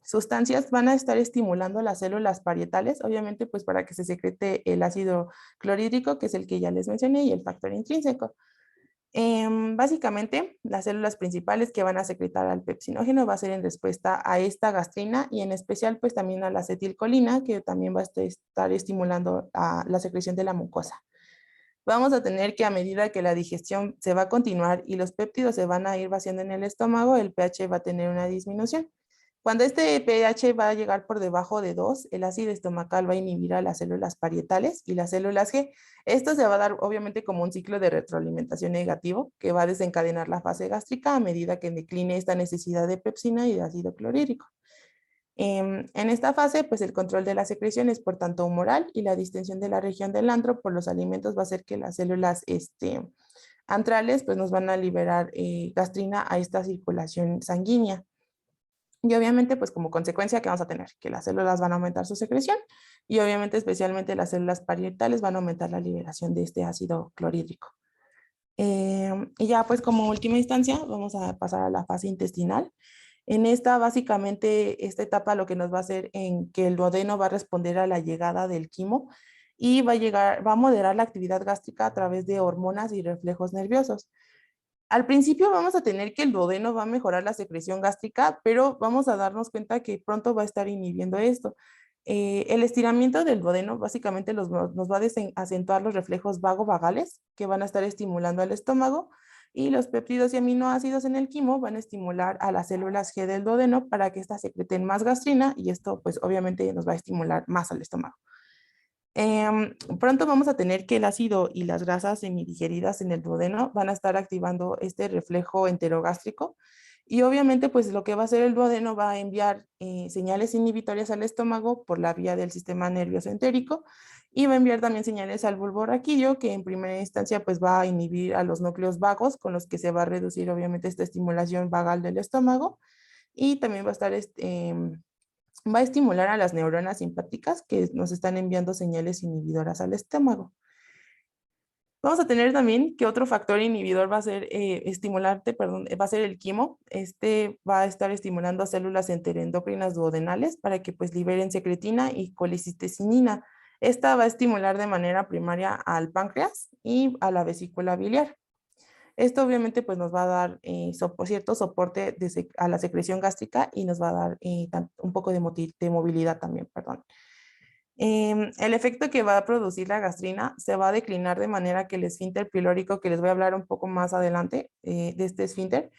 sustancias van a estar estimulando las células parietales, obviamente pues para que se secrete el ácido clorhídrico, que es el que ya les mencioné, y el factor intrínseco. Básicamente, las células principales que van a secretar al pepsinógeno va a ser en respuesta a esta gastrina y en especial pues también a la acetilcolina, que también va a estar estimulando la secreción de la mucosa. Vamos a tener que a medida que la digestión se va a continuar y los péptidos se van a ir vaciando en el estómago, el pH va a tener una disminución. Cuando este pH va a llegar por debajo de 2, el ácido estomacal va a inhibir a las células parietales y las células G. Esto se va a dar obviamente como un ciclo de retroalimentación negativo que va a desencadenar la fase gástrica a medida que decline esta necesidad de pepsina y de ácido clorhídrico. En esta fase, pues el control de la secreción es por tanto humoral y la distensión de la región del antro por los alimentos va a hacer que las células antrales pues nos van a liberar gastrina a esta circulación sanguínea. Y obviamente pues como consecuencia que vamos a tener que las células van a aumentar su secreción y obviamente especialmente las células parietales van a aumentar la liberación de este ácido clorhídrico. Y ya pues como última instancia vamos a pasar a la fase intestinal. En esta, básicamente, esta etapa lo que nos va a hacer en que el duodeno va a responder a la llegada del quimo y va a moderar la actividad gástrica a través de hormonas y reflejos nerviosos. Al principio vamos a tener que el duodeno va a mejorar la secreción gástrica, pero vamos a darnos cuenta que pronto va a estar inhibiendo esto. El estiramiento del duodeno básicamente nos va a acentuar los reflejos vago-vagales que van a estar estimulando al estómago y los péptidos y aminoácidos en el quimo van a estimular a las células G del duodeno para que éstas secreten más gastrina y esto pues obviamente nos va a estimular más al estómago. Pronto vamos a tener que el ácido y las grasas semidigeridas en el duodeno van a estar activando este reflejo enterogástrico y obviamente pues lo que va a hacer el duodeno va a enviar señales inhibitorias al estómago por la vía del sistema nervioso entérico y va a enviar también señales al bulbo raquídeo que en primera instancia pues va a inhibir a los núcleos vagos con los que se va a reducir obviamente esta estimulación vagal del estómago y también va a estar va a estimular a las neuronas simpáticas que nos están enviando señales inhibidoras al estómago. Vamos a tener también que otro factor inhibidor va a ser va a ser el quimo. Este va a estar estimulando a células enteroendocrinas duodenales para que pues liberen secretina y colicistecinina. Esta va a estimular de manera primaria al páncreas y a la vesícula biliar. Esto obviamente pues nos va a dar cierto soporte a la secreción gástrica y nos va a dar un poco de movilidad también, perdón. El efecto que va a producir la gastrina se va a declinar de manera que el esfínter pilórico, que les voy a hablar un poco más adelante de este esfínter,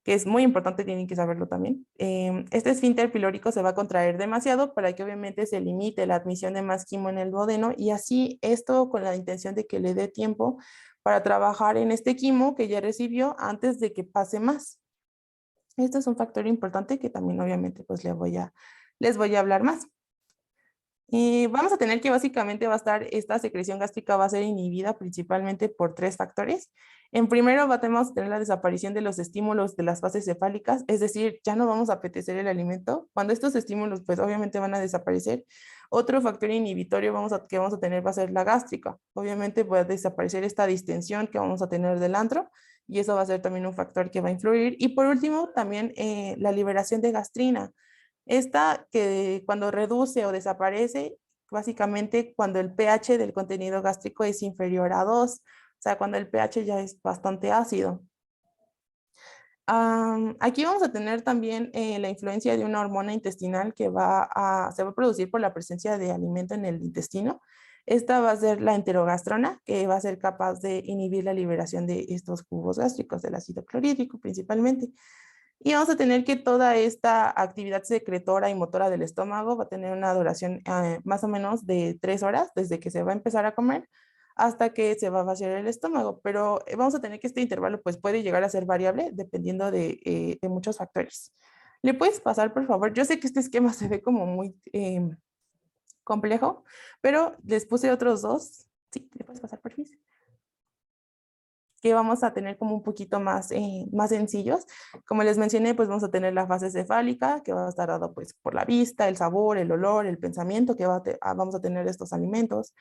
que es muy importante, tienen que saberlo también. Este esfínter pilórico se va a contraer demasiado para que obviamente se limite la admisión de más quimo en el duodeno y así esto con la intención de que le dé tiempo para trabajar en este quimo que ya recibió antes de que pase más. Esto es un factor importante que también obviamente pues les voy a hablar más. Vamos a tener que básicamente esta secreción gástrica va a ser inhibida principalmente por 3 factores. En primero vamos a tener la desaparición de los estímulos de las fases cefálicas, es decir, ya no vamos a apetecer el alimento. Cuando estos estímulos pues obviamente van a desaparecer. Otro factor inhibitorio que vamos a tener va a ser la gástrica. Obviamente va a desaparecer esta distensión que vamos a tener del antro y eso va a ser también un factor que va a influir. Y por último también la liberación de gastrina. Esta que cuando reduce o desaparece, básicamente cuando el pH del contenido gástrico es inferior a 2, o sea, cuando el pH ya es bastante ácido. Aquí vamos a tener también la influencia de una hormona intestinal que se va a producir por la presencia de alimento en el intestino. Esta va a ser la enterogastrona, que va a ser capaz de inhibir la liberación de estos jugos gástricos, del ácido clorhídrico principalmente. Y vamos a tener que toda esta actividad secretora y motora del estómago va a tener una duración más o menos de 3 horas desde que se va a empezar a comer hasta que se va a vaciar el estómago. Pero vamos a tener que este intervalo pues puede llegar a ser variable dependiendo de muchos factores. ¿Le puedes pasar, por favor? Yo sé que este esquema se ve como muy complejo, pero les puse otros 2. Sí, ¿le puedes pasar, por favor? Que vamos a tener como un poquito más sencillos. Como les mencioné, pues vamos a tener la fase cefálica, que va a estar dada pues por la vista, el sabor, el olor, el pensamiento que vamos a tener de estos alimentos.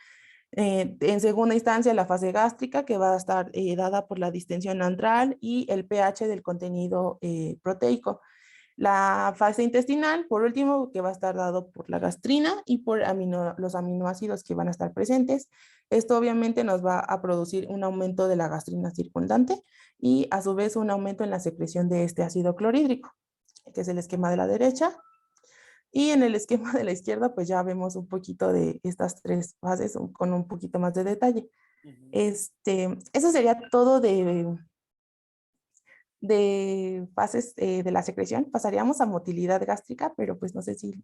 En segunda instancia, la fase gástrica, que va a estar dada por la distensión antral y el pH del contenido proteico. La fase intestinal, por último, que va a estar dado por la gastrina y por los aminoácidos que van a estar presentes. Esto obviamente nos va a producir un aumento de la gastrina circundante y a su vez un aumento en la secreción de este ácido clorhídrico, que es el esquema de la derecha. Y en el esquema de la izquierda, pues ya vemos un poquito de estas 3 fases con un poquito más de detalle. Eso sería todo de fases de la secreción. Pasaríamos a motilidad gástrica, pero pues no sé si